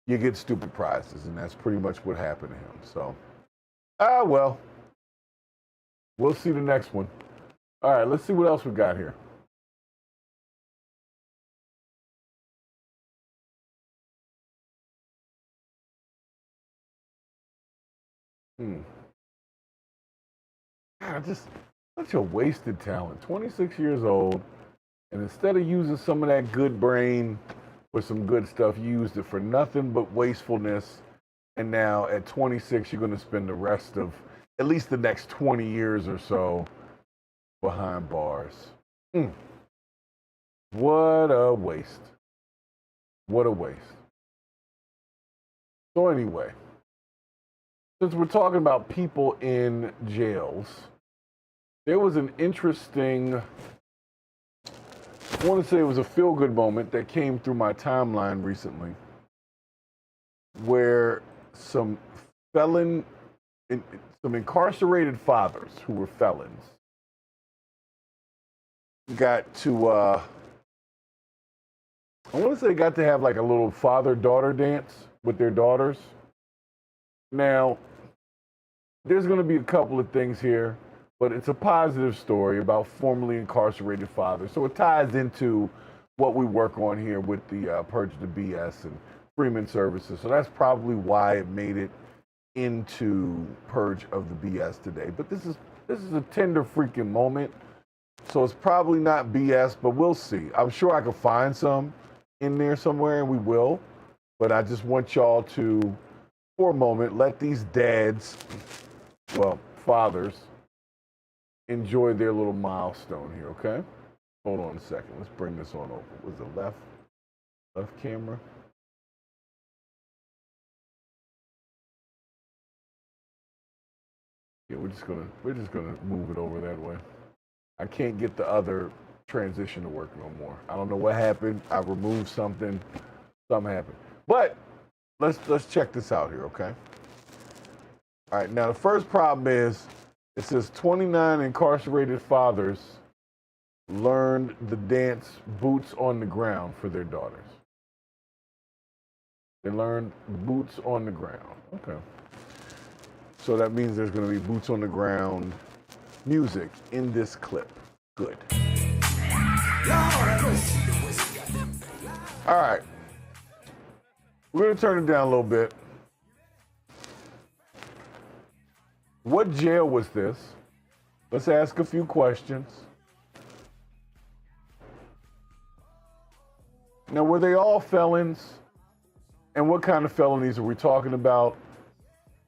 you get stupid prizes. And that's pretty much what happened to him. So, well, we'll see the next one. All right, let's see what else we got here. God, just such a wasted talent. 26 years old, and instead of using some of that good brain for some good stuff, you used it for nothing but wastefulness. And now at 26, you're going to spend the rest of at least the next 20 years or so behind bars. What a waste. What a waste. So anyway, since we're talking about people in jails, there was an interesting, I want to say it was a feel-good moment that came through my timeline recently, where some incarcerated fathers who were felons got to, I want to say got to have like a little father-daughter dance with their daughters. Now, there's going to be a couple of things here, but it's a positive story about formerly incarcerated fathers. So it ties into what we work on here with the Purge the BS and Freeman Services. So that's probably why it made it into Purge of the BS today. But this is a tender freaking moment. So it's probably not BS, but we'll see. I'm sure I could find some in there somewhere, and we will. But I just want y'all to, for a moment, let these dads, well, fathers, enjoy their little milestone here, okay? Hold on a second. Let's bring this on over. Was it left camera? Yeah, we're just gonna move it over that way. I can't get the other transition to work no more. I don't know what happened. I removed something. Something happened. But let's check this out here, okay? All right, now the first problem is it says 29 incarcerated fathers learned the dance Boots on the Ground for their daughters. They learned Boots on the Ground. Okay. So that means there's going to be Boots on the Ground music in this clip. Good. All right. We're going to turn it down a little bit. What jail was this? Let's ask a few questions. Now, were they all felons? And what kind of felonies are we talking about?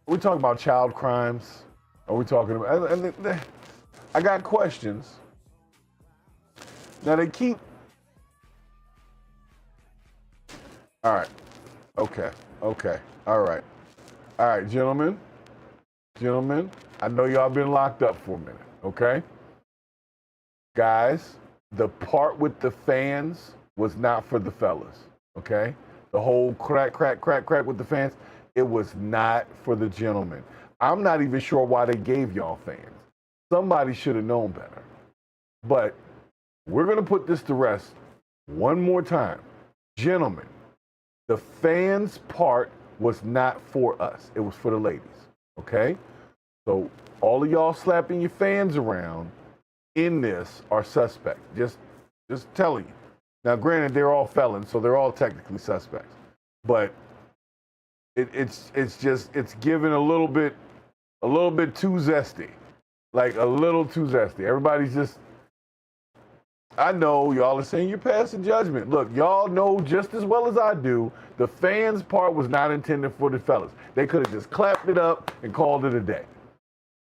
Are we talking about child crimes? Are we talking about? I got questions. Now they keep. All right. Okay. All right, gentlemen. I know y'all been locked up for a minute. Okay. Guys, the part with the fans was not for the fellas. Okay. The whole crack with the fans. It was not for the gentlemen. I'm not even sure why they gave y'all fans. Somebody should have known better. But we're going to put this to rest one more time. Gentlemen, the fans part was not for us. It was for the ladies. Okay? So all of y'all slapping your fans around in this are suspect. Just telling you. Now, granted, they're all felons, so they're all technically suspects. But it's given a little bit too zesty. Like a little too zesty. Everybody's just, I know y'all are saying you're passing judgment. Look, y'all know just as well as I do, the fans part was not intended for the fellas. They could have just clapped it up and called it a day.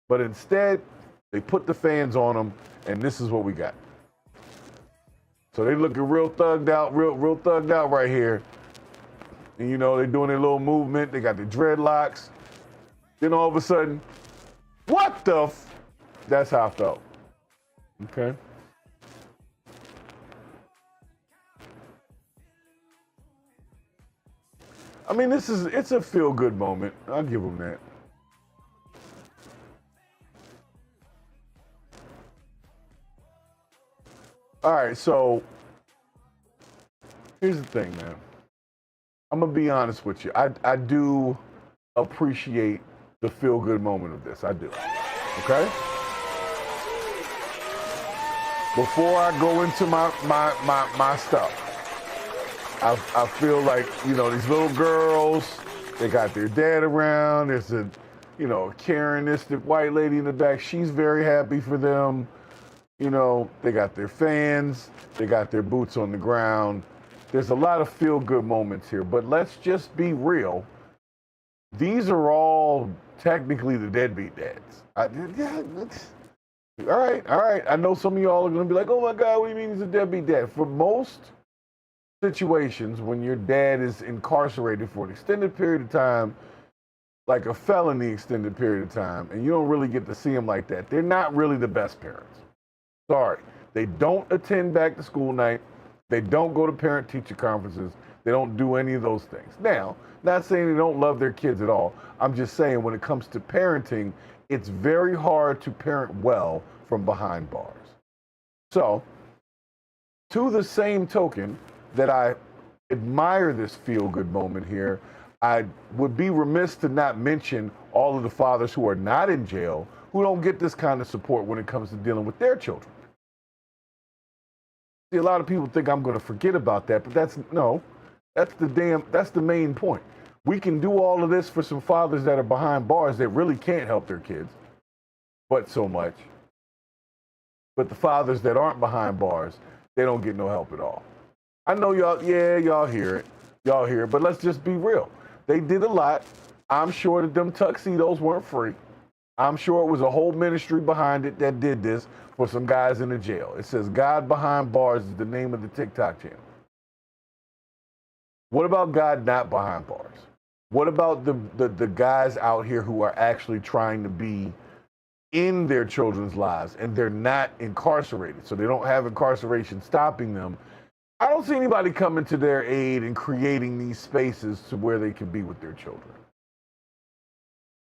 But instead, they put the fans on them, and this is what we got. So they looking real thugged out, real thugged out right here. And you know, they're doing their little movement. They got their dreadlocks. Then all of a sudden, what the that's how I felt. Okay. I mean, it's a feel-good moment. I'll give them that. All right, so here's the thing, man. I'm gonna be honest with you. I do appreciate the feel-good moment of this. I do. Okay? Before I go into my stuff, I feel like, you know, these little girls, they got their dad around. There's a, you know, Karenistic white lady in the back. She's very happy for them. You know, they got their fans. They got their boots on the ground. There's a lot of feel-good moments here, but let's just be real. These are all technically the deadbeat dads. All right. I know some of y'all are going to be like, oh my God, what do you mean he's a deadbeat dad? For most situations, when your dad is incarcerated for an extended period of time, like a felony extended period of time, and you don't really get to see them like that, they're not really the best parents. Sorry. They don't attend back to school night. They don't go to parent-teacher conferences. They don't do any of those things. Now, not saying they don't love their kids at all. I'm just saying when it comes to parenting, it's very hard to parent well from behind bars. So, to the same token that I admire this feel-good moment here, I would be remiss to not mention all of the fathers who are not in jail, who don't get this kind of support when it comes to dealing with their children. See, a lot of people think I'm going to forget about that, but that's the main point. We can do all of this for some fathers that are behind bars that really can't help their kids, but so much. But the fathers that aren't behind bars, they don't get no help at all. I know y'all hear it. Y'all hear it, but let's just be real. They did a lot. I'm sure that them tuxedos weren't free. I'm sure it was a whole ministry behind it that did this for some guys in the jail. It says God Behind Bars is the name of the TikTok channel. What about God Not Behind Bars? What about the guys out here who are actually trying to be in their children's lives and they're not incarcerated, so they don't have incarceration stopping them? I don't see anybody coming to their aid and creating these spaces to where they can be with their children.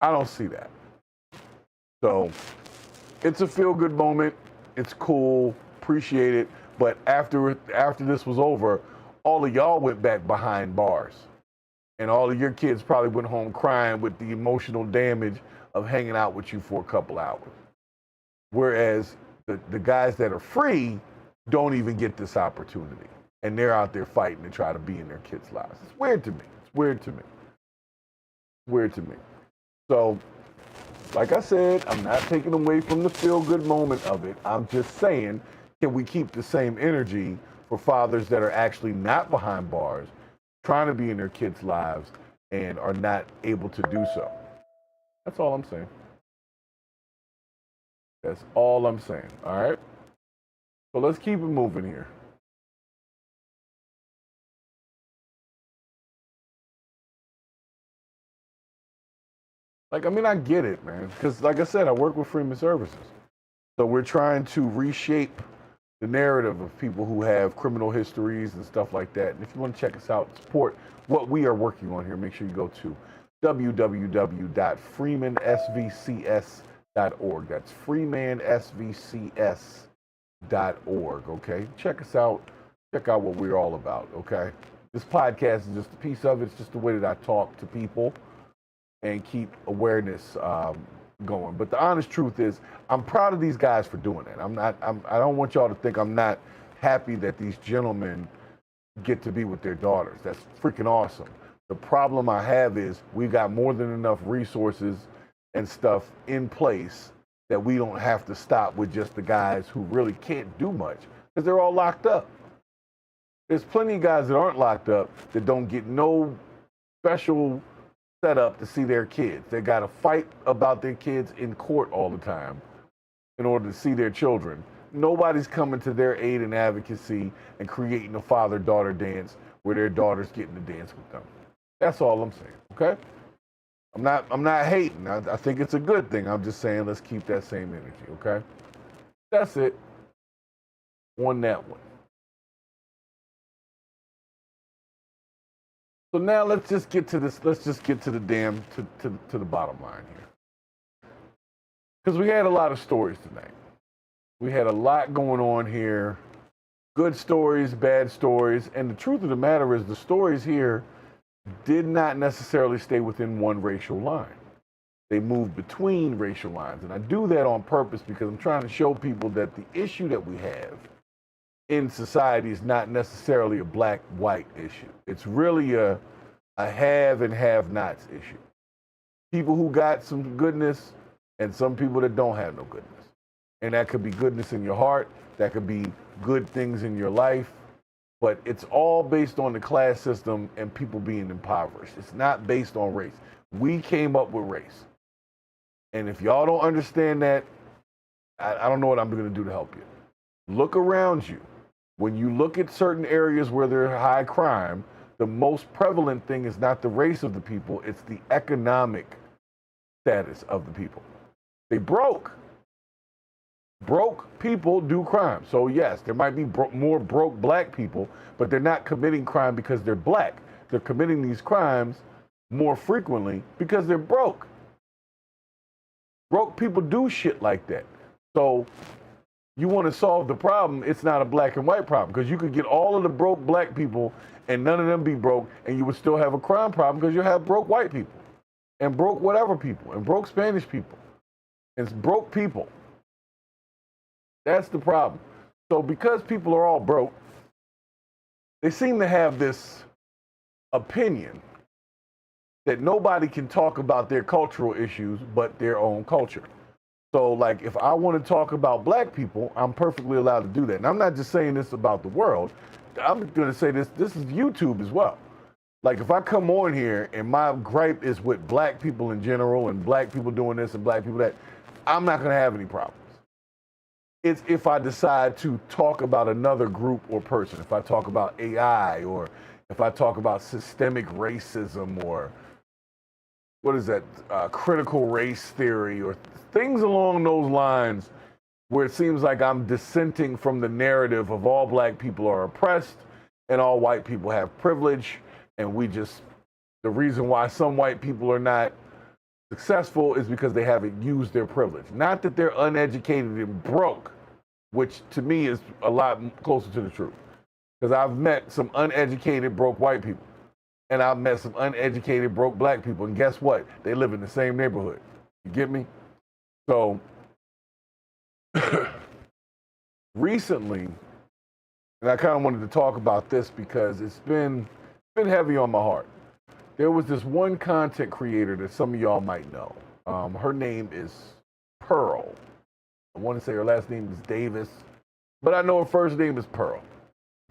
I don't see that. So it's a feel-good moment. It's cool. Appreciate it. But after this was over, all of y'all went back behind bars. And all of your kids probably went home crying with the emotional damage of hanging out with you for a couple hours. Whereas the guys that are free don't even get this opportunity. And they're out there fighting to try to be in their kids' lives. It's weird to me. So, like I said, I'm not taking away from the feel-good moment of it. I'm just saying, can we keep the same energy for fathers that are actually not behind bars, trying to be in their kids' lives, and are not able to do so? That's all I'm saying. That's all I'm saying, all right? So let's keep it moving here. Like, I mean, I get it, man. Because, like I said, I work with Freeman Services. So we're trying to reshape the narrative of people who have criminal histories and stuff like that. And if you want to check us out, support what we are working on here, make sure you go to www.freemansvcs.org. That's freemansvcs.org, okay? Check us out. Check out what we're all about, okay? This podcast is just a piece of it. It's just the way that I talk to people and keep awareness going. But the honest truth is, I'm proud of these guys for doing it. I don't want y'all to think I'm not happy that these gentlemen get to be with their daughters. That's freaking awesome. The problem I have is we've got more than enough resources and stuff in place that we don't have to stop with just the guys who really can't do much because they're all locked up. There's plenty of guys that aren't locked up that don't get no special set up to see their kids. They got to fight about their kids in court all the time in order to see their children. Nobody's coming to their aid and advocacy and creating a father-daughter dance where their daughter's getting to dance with them. That's all I'm saying, okay? I'm not hating. I think it's a good thing. I'm just saying let's keep that same energy, okay? That's it on that one. So now let's just get to this. Let's just get to the to the bottom line here. Because we had a lot of stories tonight. We had a lot going on here. Good stories, bad stories. And the truth of the matter is the stories here did not necessarily stay within one racial line. They moved between racial lines. And I do that on purpose because I'm trying to show people that the issue that we have in society is not necessarily a black-white issue. It's really a have and have-nots issue. People who got some goodness and some people that don't have no goodness. And that could be goodness in your heart. That could be good things in your life. But it's all based on the class system and people being impoverished. It's not based on race. We came up with race. And if y'all don't understand that, I don't know what I'm going to do to help you. Look around you. When you look at certain areas where there's high crime, the most prevalent thing is not the race of the people, it's the economic status of the people. They broke. Broke people do crime. So yes, there might be more broke black people, but they're not committing crime because they're black. They're committing these crimes more frequently because they're broke. Broke people do shit like that. So you want to solve the problem, it's not a black and white problem because you could get all of the broke black people and none of them be broke and you would still have a crime problem because you have broke white people and broke whatever people and broke Spanish people and broke people. That's the problem. So because people are all broke, they seem to have this opinion that nobody can talk about their cultural issues but their own culture. So, like, if I want to talk about black people, I'm perfectly allowed to do that. And I'm not just saying this about the world. I'm going to say this is YouTube as well. Like, if I come on here and my gripe is with black people in general and black people doing this and black people that, I'm not going to have any problems. It's if I decide to talk about another group or person, if I talk about AI or if I talk about systemic racism or what is that, critical race theory or things along those lines where it seems like I'm dissenting from the narrative of all black people are oppressed and all white people have privilege. And the reason why some white people are not successful is because they haven't used their privilege. Not that they're uneducated and broke, which to me is a lot closer to the truth. Because I've met some uneducated, broke white people. And I've met some uneducated, broke black people. And guess what? They live in the same neighborhood. You get me? So, recently, and I kind of wanted to talk about this because it's been heavy on my heart. There was this one content creator that some of y'all might know. Her name is Pearl. I want to say her last name is Davis, but I know her first name is Pearl.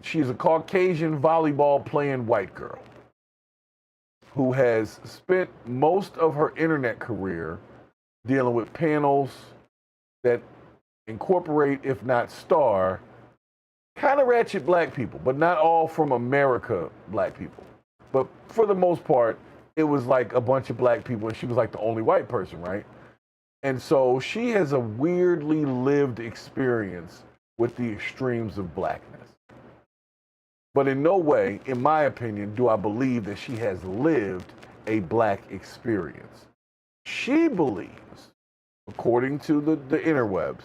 She's a Caucasian volleyball playing white girl. who has spent most of her internet career dealing with panels that incorporate, if not star, kind of ratchet black people, but not all from America black people. But for the most part, it was like a bunch of black people, and she was like the only white person, right? And so she has a weirdly lived experience with the extremes of blackness. But in no way, in my opinion, do I believe that she has lived a black experience. She believes, according to the interwebs,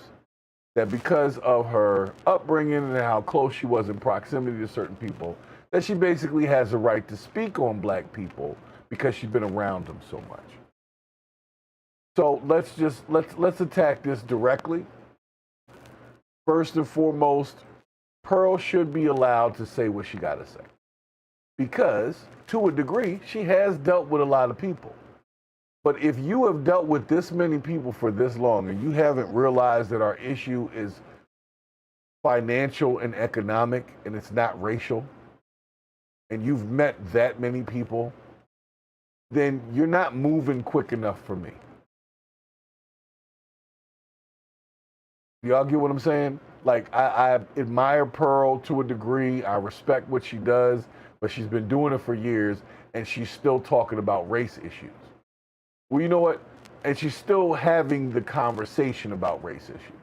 that because of her upbringing and how close she was in proximity to certain people, that she basically has a right to speak on black people because she's been around them so much. So let's attack this directly. First and foremost, Pearl should be allowed to say what she got to say. Because, to a degree, she has dealt with a lot of people. But if you have dealt with this many people for this long and you haven't realized that our issue is financial and economic and it's not racial, and you've met that many people, then you're not moving quick enough for me. Y'all get what I'm saying? Like, I admire Pearl to a degree. I respect what she does, but she's been doing it for years, and she's still talking about race issues. Well, you know what? And she's still having the conversation about race issues.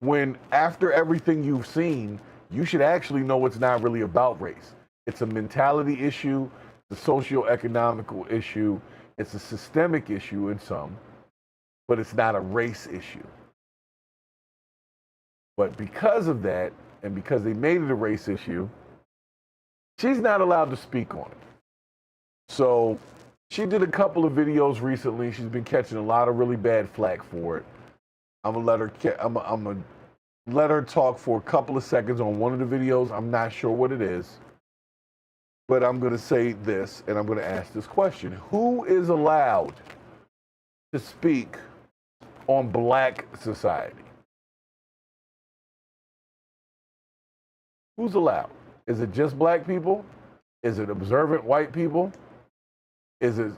When after everything you've seen, you should actually know it's not really about race. It's a mentality issue, it's a socio-economical issue, it's a systemic issue in some, but it's not a race issue. But because of that, and because they made it a race issue, she's not allowed to speak on it. So she did a couple of videos recently. She's been catching a lot of really bad flack for it. I'm gonna let her talk for a couple of seconds on one of the videos. I'm not sure what it is, but I'm gonna say this, and I'm gonna ask this question: who is allowed to speak on black society? Who's allowed? Is it just black people? Is it observant white people? Is it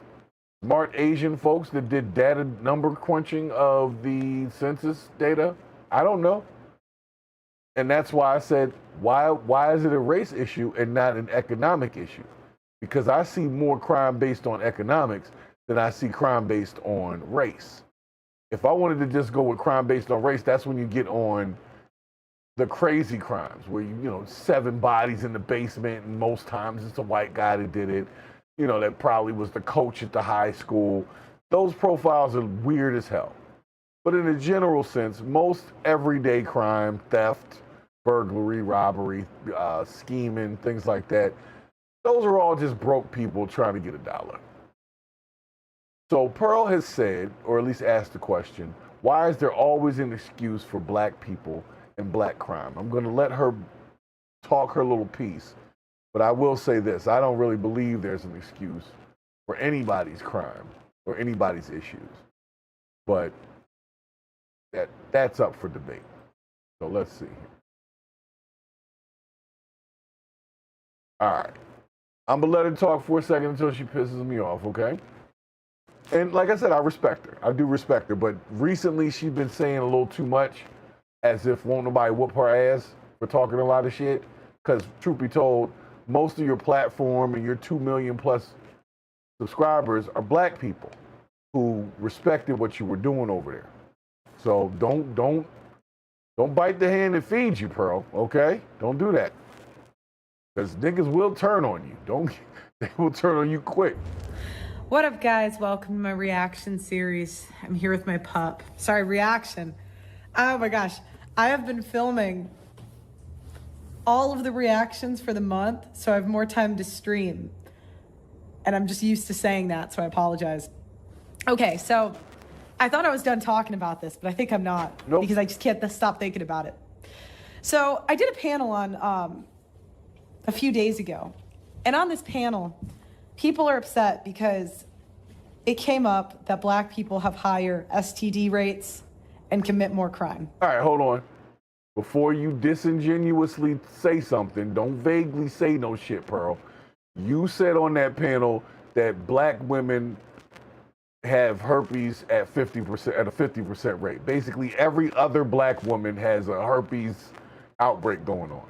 smart Asian folks that did data number crunching of the census data? I don't know. And that's why I said, why is it a race issue and not an economic issue? Because I see more crime based on economics than I see crime based on race. If I wanted to just go with crime based on race, that's when you get on the crazy crimes where you know 7 bodies in the basement, and most times it's a white guy that did it. You know, that probably was the coach at the high school. Those profiles are weird as hell. But in a general sense, most everyday crime, theft, burglary, robbery, scheming, things like that, those are all just broke people trying to get a dollar. So Pearl has said, or at least asked the question, why is there always an excuse for black people and black crime? I'm going to let her talk her little piece, but I will say this: I don't really believe there's an excuse for anybody's crime or anybody's issues, but that's up for debate. So let's see. All right, I'm gonna let her talk for a second until she pisses me off, okay? And like I said, I respect her. I do respect her, but recently she's been saying a little too much, as if won't nobody whoop her ass for talking a lot of shit. Because truth be told, most of your platform and your 2 million plus subscribers are black people who respected what you were doing over there. So don't bite the hand that feeds you, Pearl, okay? Don't do that. Because niggas will turn on you. They will turn on you quick. What up, guys? Welcome to my reaction series. I'm here with my pup. Sorry, reaction. Oh my gosh. I have been filming all of the reactions for the month, so I have more time to stream. And I'm just used to saying that, so I apologize. Okay, so I thought I was done talking about this, but I think I'm not. Nope. Because I just can't stop thinking about it. So I did a panel on a few days ago. And on this panel, people are upset because it came up that black people have higher STD rates and commit more crime. All right, hold on. Before you disingenuously say something, don't vaguely say no shit, Pearl. You said on that panel that black women have herpes at 50% at a 50% rate. Basically, every other black woman has a herpes outbreak going on.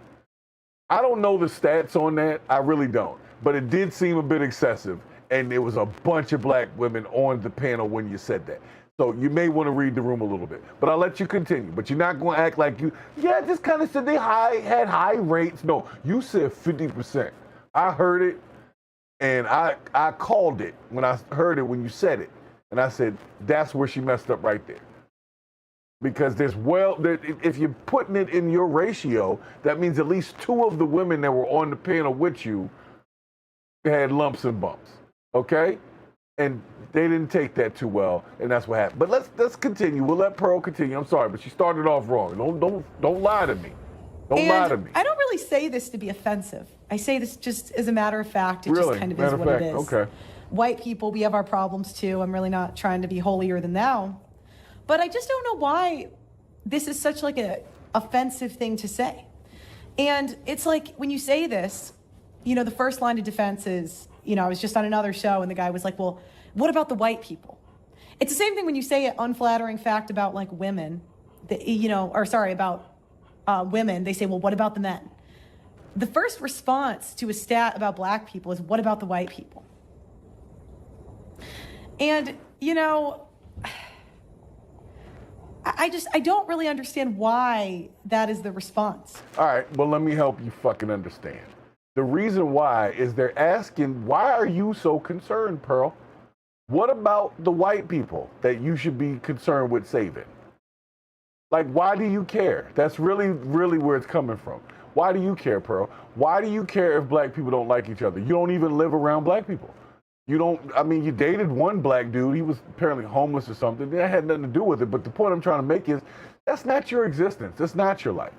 I don't know the stats on that. I really don't. But it did seem a bit excessive. And there was a bunch of black women on the panel when you said that. So you may want to read the room a little bit. But I'll let you continue. But you're not going to act like just kind of said they had high rates. No, you said 50%. I heard it, and I called it when I heard it when you said it. And I said, that's where she messed up right there. Because if you're putting it in your ratio, that means at least 2 of the women that were on the panel with you had lumps and bumps, okay? And they didn't take that too well, and that's what happened. But let's continue. We'll let Pearl continue. I'm sorry, but she started off wrong. Don't lie to me. Don't lie to me. I don't really say this to be offensive. I say this just as a matter of fact. It just kind of is what it is. Okay. White people, we have our problems too. I'm really not trying to be holier than thou. But I just don't know why this is such like a offensive thing to say. And it's like when you say this, the first line of defense is, I was just on another show and the guy was like, well, what about the white people? It's the same thing when you say an unflattering fact about like women, about women. They say, well, what about the men? The first response to a stat about black people is, what about the white people? And, I don't really understand why that is the response. All right, well, let me help you fucking understand. The reason why is they're asking, why are you so concerned, Pearl? What about the white people that you should be concerned with saving? Like, why do you care? That's really, really where it's coming from. Why do you care, Pearl? Why do you care if black people don't like each other? You don't even live around black people. You dated one black dude. He was apparently homeless or something. That had nothing to do with it. But the point I'm trying to make is that's not your existence. That's not your life.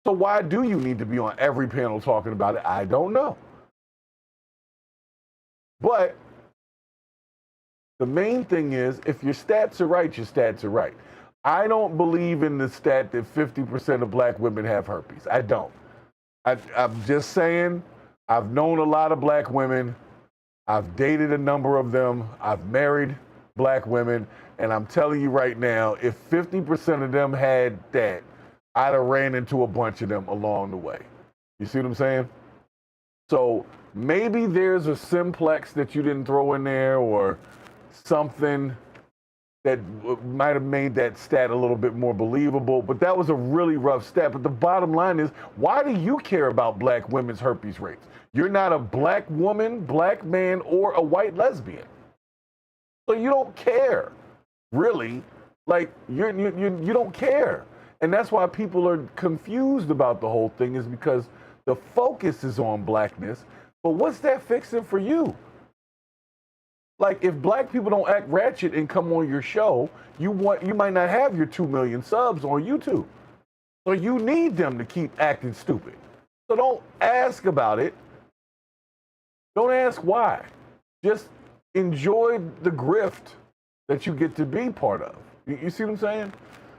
So why do you need to be on every panel talking about it? I don't know. But the main thing is, if your stats are right, your stats are right. I don't believe in the stat that 50% of black women have herpes. I don't. I'm just saying, I've known a lot of black women. I've dated a number of them. I've married black women. And I'm telling you right now, if 50% of them had that, I'd have ran into a bunch of them along the way. You see what I'm saying? So maybe there's a simplex that you didn't throw in there or something that might have made that stat a little bit more believable, but that was a really rough stat. But the bottom line is, why do you care about black women's herpes rates? You're not a black woman, black man, or a white lesbian. So you don't care, really. Like, you don't care. And that's why people are confused about the whole thing, is because the focus is on blackness. But what's that fixing for you? Like, if black people don't act ratchet and come on your show, you might not have your 2 million subs on YouTube. So you need them to keep acting stupid. So don't ask about it. Don't ask why. Just enjoy the grift that you get to be part of. You see what I'm saying?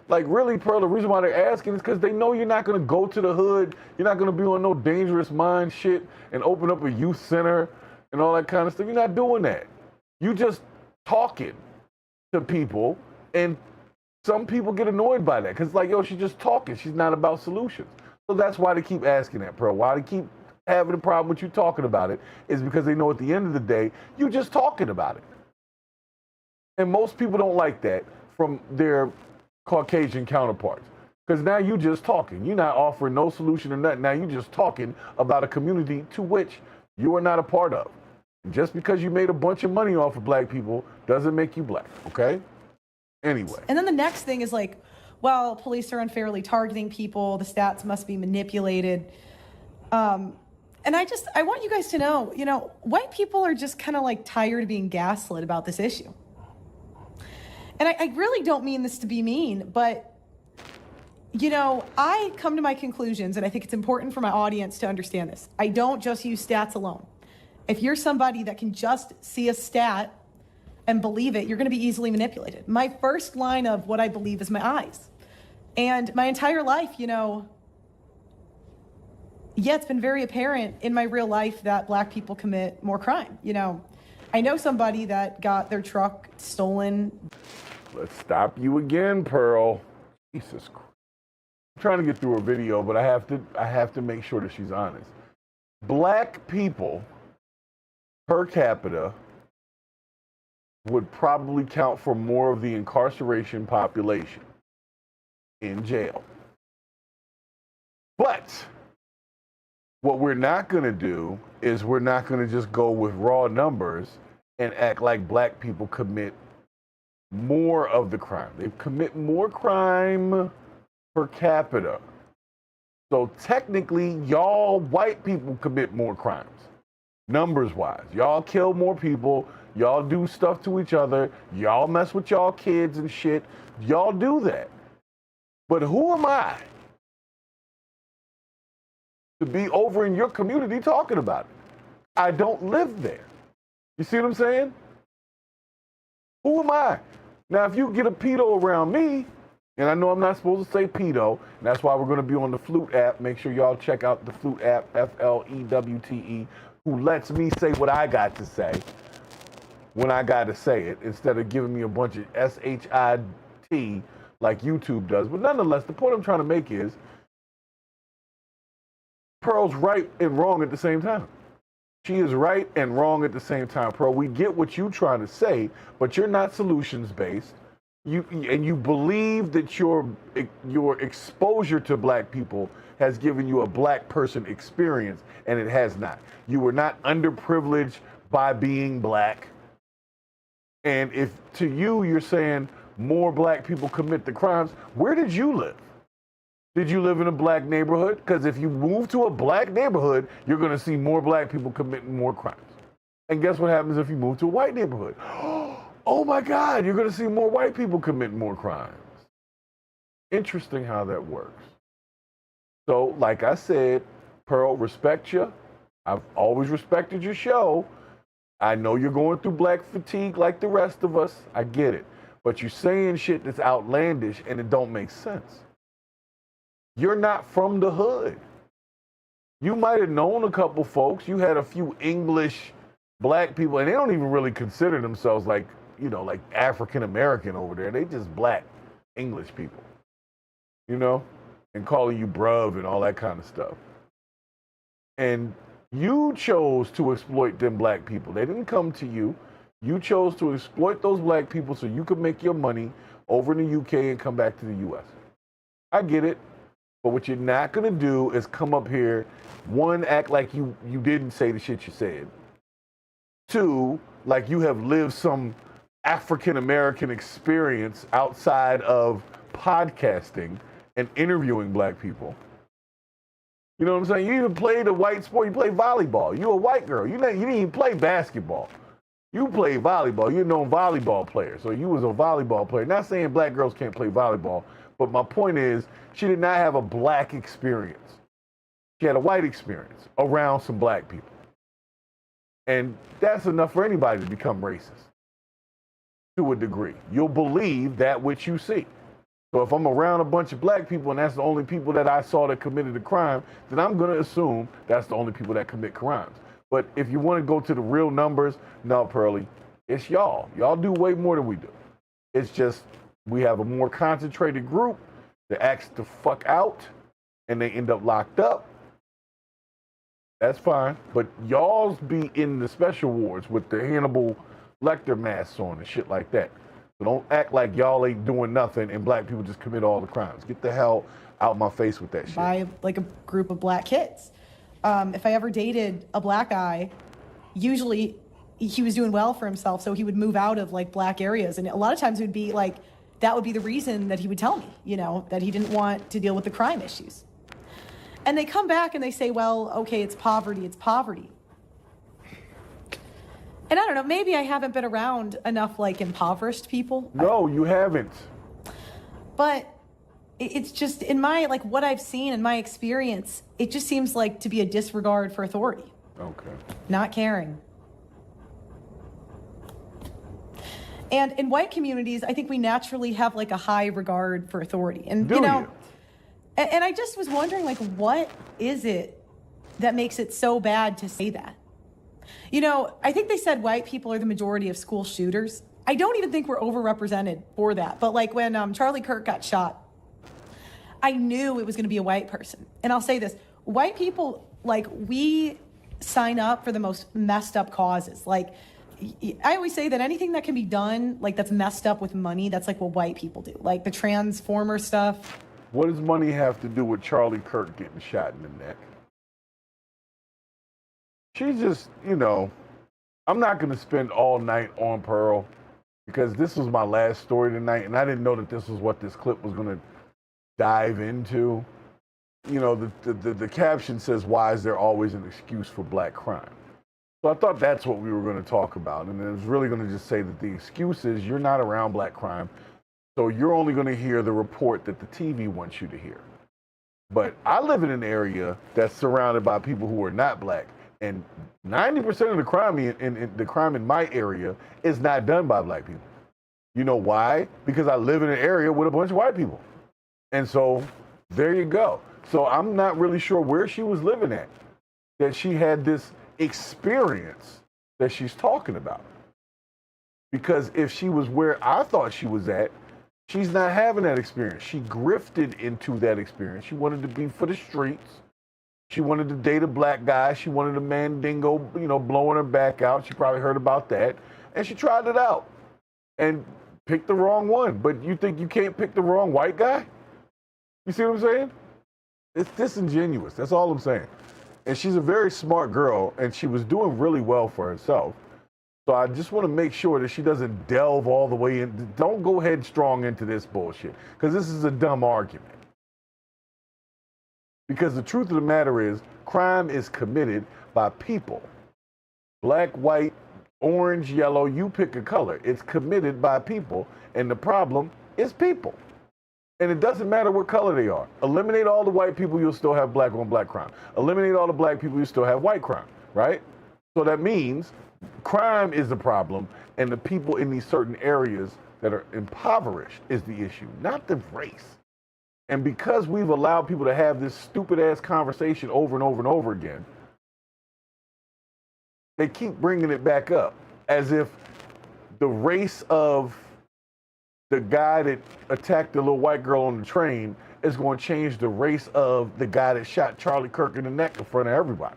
Like, really, Pearl, the reason why they're asking is because they know you're not going to go to the hood. You're not going to be on no Dangerous Mind shit and open up a youth center and all that kind of stuff. You're not doing that. You just talking to people, and some people get annoyed by that because, like, yo, she's just talking. She's not about solutions. So that's why they keep asking that, Pearl. Why they keep having a problem with you talking about it is because they know at the end of the day, you're just talking about it. And most people don't like that from their Caucasian counterparts, because now you just talking. You're not offering no solution or nothing. Now you're just talking about a community to which you are not a part of. Just because you made a bunch of money off of black people doesn't make you black, okay? Anyway. And then the next thing is like, well, police are unfairly targeting people. The stats must be manipulated. And I want you guys to know, white people are just kind of like tired of being gaslit about this issue. And I really don't mean this to be mean, but, I come to my conclusions, and I think it's important for my audience to understand this. I don't just use stats alone. If you're somebody that can just see a stat and believe it, you're going to be easily manipulated. My first line of what I believe is my eyes. And my entire life, it's been very apparent in my real life that black people commit more crime. I know somebody that got their truck stolen. Let's stop you again, Pearl. Jesus Christ. I'm trying to get through her video, but I have to make sure that she's honest. Black people per capita would probably count for more of the incarceration population in jail. But what we're not going to do is we're not going to just go with raw numbers and act like black people commit more of the crime. They commit more crime per capita. So technically, y'all white people commit more crimes, numbers-wise. Y'all kill more people. Y'all do stuff to each other. Y'all mess with y'all kids and shit. Y'all do that. But who am I to be over in your community talking about it? I don't live there. You see what I'm saying? Who am I? Now, if you get a pedo around me, and I know I'm not supposed to say pedo, and that's why we're going to be on the Flute app. Make sure y'all check out the Flute app, FLEWTE, who lets me say what I got to say when I got to say it, instead of giving me a bunch of SHIT like YouTube does. But nonetheless, the point I'm trying to make is Pearl's right and wrong at the same time. She is right and wrong at the same time, Pearl. We get what you're trying to say, but you're not solutions-based. You believe that your exposure to black people has given you a black person experience, and it has not. You were not underprivileged by being black. And if to you, you're saying more black people commit the crimes, where did you live? Did you live in a black neighborhood? Because if you move to a black neighborhood, you're going to see more black people committing more crimes. And guess what happens if you move to a white neighborhood? Oh my God, you're going to see more white people commit more crimes. Interesting how that works. So, like I said, Pearl, respect you. I've always respected your show. I know you're going through black fatigue like the rest of us. I get it. But you're saying shit that's outlandish and it don't make sense. You're not from the hood. You might have known a couple folks. You had a few English black people, and they don't even really consider themselves like, you know, like African American over there. They just black English people, you know, and calling you bruv and all that kind of stuff. And you chose to exploit them black people. They didn't come to you. You chose to exploit those black people so you could make your money over in the UK and come back to the US. I get it. But what you're not going to do is come up here, one, act like you didn't say the shit you said. Two, like you have lived some African-American experience outside of podcasting and interviewing black people. You know what I'm saying? You even played a white sport. You played volleyball. You're a white girl. You didn't even play basketball. You played volleyball. You're a known volleyball player. So you was a volleyball player. Not saying black girls can't play volleyball, but my point is she did not have a black experience. She had a white experience around some black people. And that's enough for anybody to become racist to a degree. You'll believe that which you see. So if I'm around a bunch of black people and that's the only people that I saw that committed a crime, then I'm going to assume that's the only people that commit crimes. But if you want to go to the real numbers, no, Pearly, it's y'all. Y'all do way more than we do. It's just we have a more concentrated group that acts the fuck out and they end up locked up. That's fine. But y'all's be in the special wards with the Hannibal Lecter masks on and shit like that. So don't act like y'all ain't doing nothing and black people just commit all the crimes. Get the hell out my face with that shit. By like a group of black kids. If I ever dated a black guy, usually he was doing well for himself, so he would move out of like black areas. And a lot of times it would be like, that would be the reason that he would tell me, you know, that he didn't want to deal with the crime issues. And they come back and they say, well, okay, it's poverty, it's poverty. And I don't know, maybe I haven't been around enough like impoverished people. No, you haven't. But it's just in my, like what I've seen in my experience, it just seems like to be a disregard for authority. Okay. Not caring. And in white communities, I think we naturally have like a high regard for authority. And you know, and I just was wondering, like, what is it that makes it so bad to say that? You know, I think they said white people are the majority of school shooters. I don't even think we're overrepresented for that. But like when Charlie Kirk got shot, I knew it was going to be a white person. And I'll say this, white people, like, we sign up for the most messed up causes. Like, I always say that anything that can be done, like, that's messed up with money, that's like what white people do. Like the Transformer stuff. What does money have to do with Charlie Kirk getting shot in the neck? She's just, you know, I'm not going to spend all night on Pearl because this was my last story tonight, and I didn't know that this was what this clip was going to dive into. You know, the caption says, why is there always an excuse for black crime? So I thought that's what we were going to talk about, and it was really going to just say that the excuse is you're not around black crime, so you're only going to hear the report that the TV wants you to hear. But I live in an area that's surrounded by people who are not black. And 90% of the crime in my area is not done by black people. You know why? Because I live in an area with a bunch of white people. And so there you go. So I'm not really sure where she was living at, that she had this experience that she's talking about. Because if she was where I thought she was at, she's not having that experience. She grifted into that experience. She wanted to be for the streets. She wanted to date a black guy. She wanted a mandingo, you know, blowing her back out. She probably heard about that. And she tried it out and picked the wrong one. But you think you can't pick the wrong white guy? You see what I'm saying? It's disingenuous. That's all I'm saying. And she's a very smart girl, and she was doing really well for herself. So I just want to make sure that she doesn't delve all the way in. Don't go headstrong into this bullshit, because this is a dumb argument. Because the truth of the matter is, crime is committed by people. Black, white, orange, yellow, you pick a color. It's committed by people. And the problem is people. And it doesn't matter what color they are. Eliminate all the white people, you'll still have black on black crime. Eliminate all the black people, you still have white crime, right? So that means crime is the problem, and the people in these certain areas that are impoverished is the issue, not the race. And because we've allowed people to have this stupid ass conversation over and over and over again, they keep bringing it back up as if the race of the guy that attacked the little white girl on the train is going to change the race of the guy that shot Charlie Kirk in the neck in front of everybody.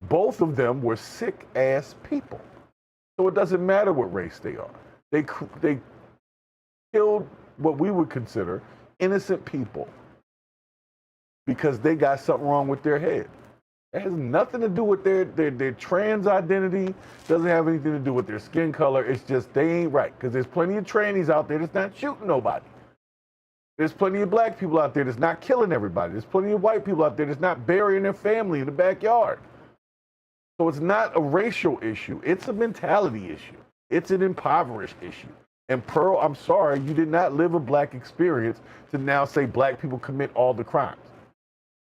Both of them were sick ass people. So it doesn't matter what race they are. They killed what we would consider innocent people because they got something wrong with their head. It has nothing to do with their trans identity, doesn't have anything to do with their skin color. It's just they ain't right, because there's plenty of trannies out there that's not shooting nobody. There's plenty of black people out there that's not killing everybody. There's plenty of white people out there that's not burying their family in the backyard. So it's not a racial issue. It's a mentality issue. It's an impoverished issue. And Pearl, I'm sorry, you did not live a black experience to now say black people commit all the crimes.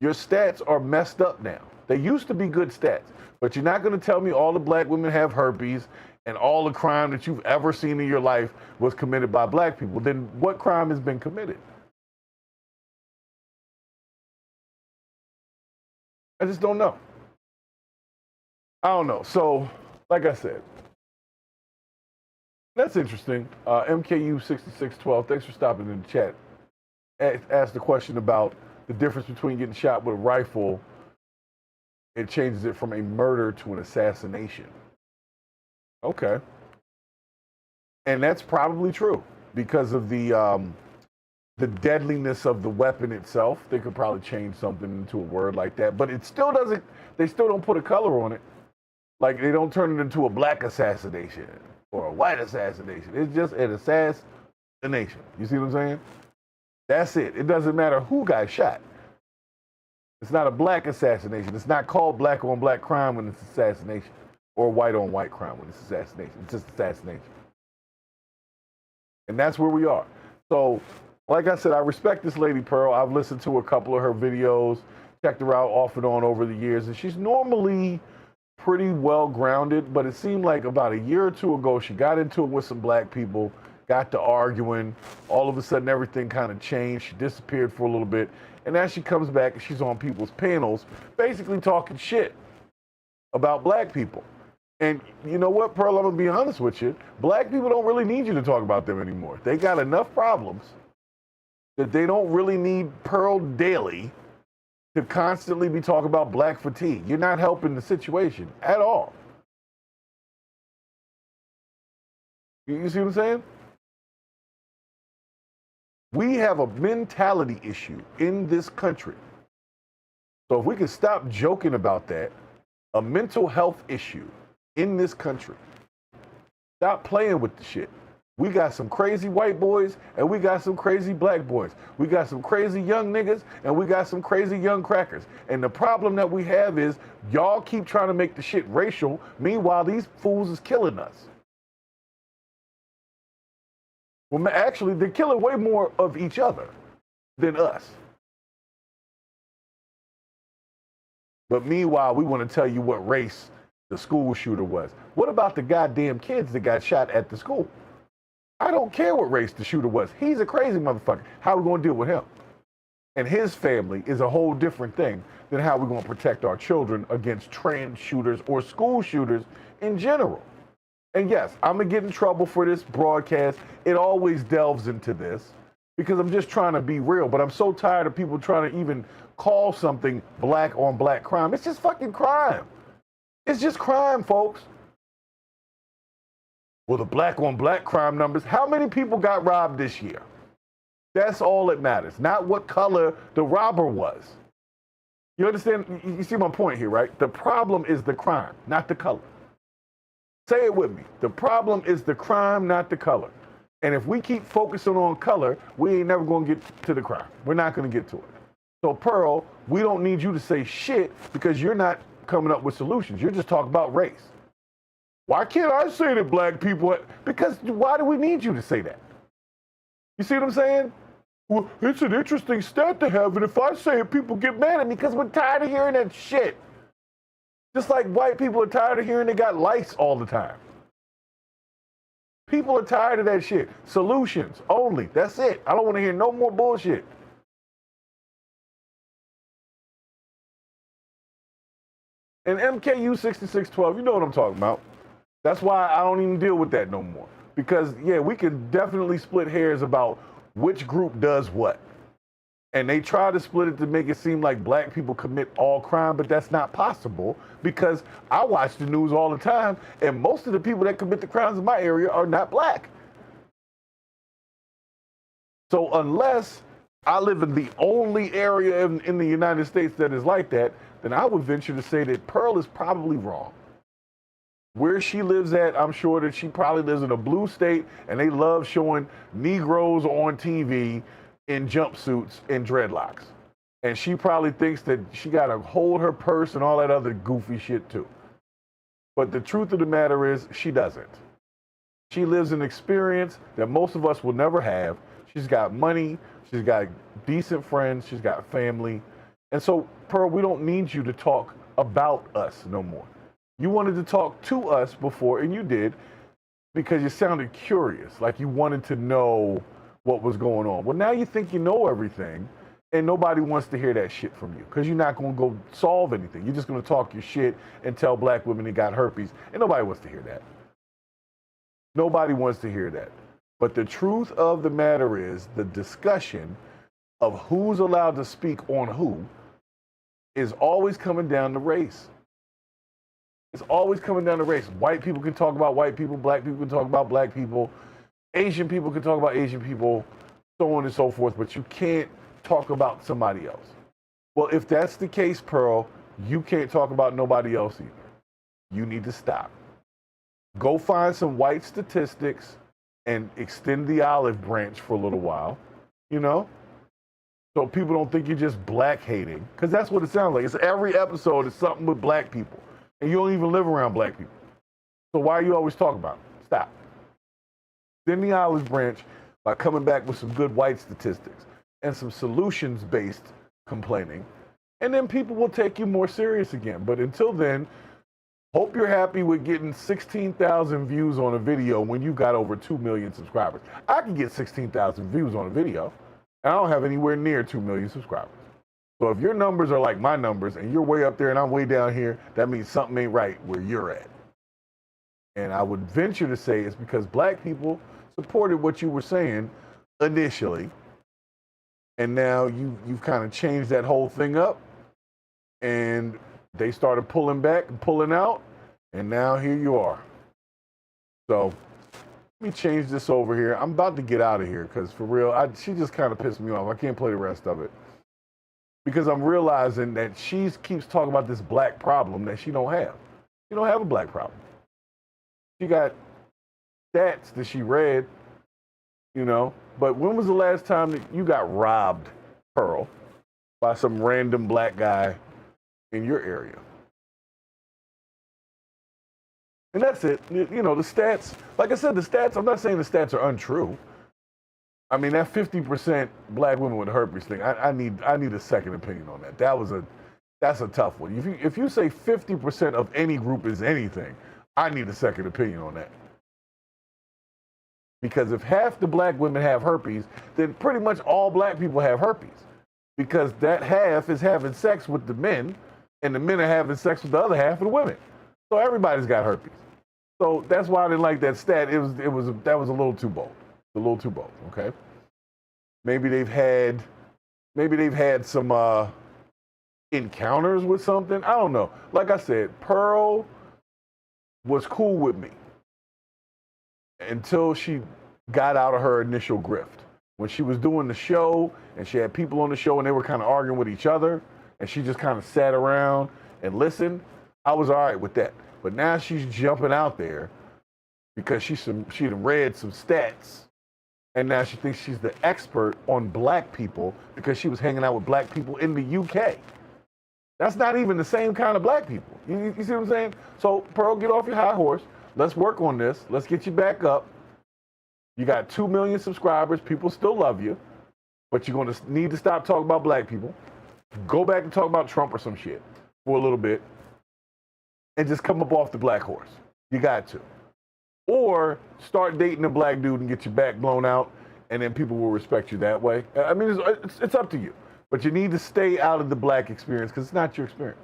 Your stats are messed up now. They used to be good stats, but you're not going to tell me all the black women have herpes and all the crime that you've ever seen in your life was committed by black people. Then what crime has been committed? I just don't know. I don't know. So, like I said, that's interesting. MKU6612, thanks for stopping in the chat. Asked the question about the difference between getting shot with a rifle. It changes it from a murder to an assassination. Okay. And that's probably true because of the deadliness of the weapon itself. They could probably change something into a word like that, but it still doesn't, they still don't put a color on it. Like they don't turn it into a black assassination or a white assassination. It's just an assassination. You see what I'm saying? That's it. It doesn't matter who got shot. It's not a black assassination. It's not called black on black crime when it's assassination, or white on white crime when it's assassination. It's just assassination. And that's where we are. So, like I said, I respect this lady, Pearl. I've listened to a couple of her videos, checked her out off and on over the years, and she's normally pretty well grounded, but it seemed like about a year or two ago, she got into it with some black people, got to arguing. All of a sudden, everything kind of changed. She disappeared for a little bit. And now she comes back and she's on people's panels, basically talking shit about black people. And you know what, Pearl, I'm going to be honest with you. Black people don't really need you to talk about them anymore. They got enough problems that they don't really need Pearl daily to constantly be talking about black fatigue. You're not helping the situation at all. You see what I'm saying? We have a mentality issue in this country. So if we can stop joking about that, a mental health issue in this country, stop playing with the shit. We got some crazy white boys and we got some crazy black boys. We got some crazy young niggas and we got some crazy young crackers. And the problem that we have is y'all keep trying to make the shit racial. Meanwhile, these fools is killing us. Well, actually, they're killing way more of each other than us. But meanwhile, we want to tell you what race the school shooter was. What about the goddamn kids that got shot at the school? I don't care what race the shooter was. He's a crazy motherfucker. How are we going to deal with him? And his family is a whole different thing than how we're going to protect our children against trans shooters or school shooters in general. And yes, I'm going to get in trouble for this broadcast. It always delves into this because I'm just trying to be real. But I'm so tired of people trying to even call something black on black crime. It's just fucking crime. It's just crime, folks. Well, the black on black crime numbers, how many people got robbed this year? That's all that matters, not what color the robber was. You understand? You see my point here, right? The problem is the crime, not the color. Say it with me. The problem is the crime, not the color. And if we keep focusing on color, we ain't never going to get to the crime. We're not going to get to it. So, Pearl, we don't need you to say shit because you're not coming up with solutions. You're just talking about race. Why can't I say that black people? Because why do we need you to say that? You see what I'm saying? Well, it's an interesting stat to have, and if I say it, people get mad at me because we're tired of hearing that shit. Just like white people are tired of hearing they got lice all the time. People are tired of that shit. Solutions only. That's it. I don't want to hear no more bullshit. And MKU 6612, you know what I'm talking about. That's why I don't even deal with that no more. Because, yeah, we can definitely split hairs about which group does what. And they try to split it to make it seem like black people commit all crime, but that's not possible because I watch the news all the time, and most of the people that commit the crimes in my area are not black. So unless I live in the only area in the United States that is like that, then I would venture to say that Pearl is probably wrong. Where she lives at, I'm sure that she probably lives in a blue state, and they love showing Negroes on TV in jumpsuits and dreadlocks. And she probably thinks that she got to hold her purse and all that other goofy shit too. But the truth of the matter is she doesn't. She lives an experience that most of us will never have. She's got money, she's got decent friends, she's got family. And so, Pearl, we don't need you to talk about us no more. You wanted to talk to us before, and you did, because you sounded curious, like you wanted to know what was going on. Well, now you think you know everything, and nobody wants to hear that shit from you, because you're not going to go solve anything. You're just going to talk your shit and tell black women they got herpes, and nobody wants to hear that. Nobody wants to hear that. But the truth of the matter is the discussion of who's allowed to speak on who is always coming down to race. It's always coming down to race. White people can talk about white people, black people can talk about black people, Asian people can talk about Asian people, so on and so forth, but you can't talk about somebody else. Well, if that's the case, Pearl, you can't talk about nobody else either. You need to stop. Go find some white statistics and extend the olive branch for a little while, you know? So people don't think you're just black hating, because that's what it sounds like. It's every episode is something with black people, and you don't even live around black people. So why are you always talking about it? Stop. Then the olive branch by coming back with some good white statistics and some solutions-based complaining, and then people will take you more serious again. But until then, hope you're happy with getting 16,000 views on a video when you got over 2 million subscribers. I can get 16,000 views on a video, and I don't have anywhere near 2 million subscribers. So if your numbers are like my numbers and you're way up there and I'm way down here, that means something ain't right where you're at. And I would venture to say it's because black people supported what you were saying initially. And now you've kind of changed that whole thing up. And they started pulling back and pulling out. And now here you are. So let me change this over here. I'm about to get out of here because for real, she just kind of pissed me off. I can't play the rest of it. Because I'm realizing that she keeps talking about this black problem that she don't have. She don't have a black problem. She got stats that she read, you know. But when was the last time that you got robbed, Pearl, by some random black guy in your area? And that's it. You know, the stats, like I said, the stats, I'm not saying the stats are untrue. I mean, that 50% black women with herpes thing, I need a second opinion on that. That's a tough one. If you say 50% of any group is anything, I need a second opinion on that. Because if half the black women have herpes, then pretty much all black people have herpes. Because that half is having sex with the men, and the men are having sex with the other half of the women. So everybody's got herpes. So that's why I didn't like that stat. That was a little too bold. A little too bold, okay? Maybe they've had some encounters with something. I don't know. Like I said, Pearl was cool with me until she got out of her initial grift. When she was doing the show and she had people on the show and they were kind of arguing with each other and she just kind of sat around and listened, I was all right with that. But now she's jumping out there because she'd read some stats. And now she thinks she's the expert on black people because she was hanging out with black people in the UK. That's not even the same kind of black people. You see what I'm saying? So, Pearl, get off your high horse. Let's work on this. Let's get you back up. You got 2 million subscribers. People still love you. But you're going to need to stop talking about black people. Go back and talk about Trump or some shit for a little bit. And just come up off the black horse. You got to. Or start dating a black dude and get your back blown out, and then people will respect you that way. I mean, it's up to you. But you need to stay out of the black experience because it's not your experience.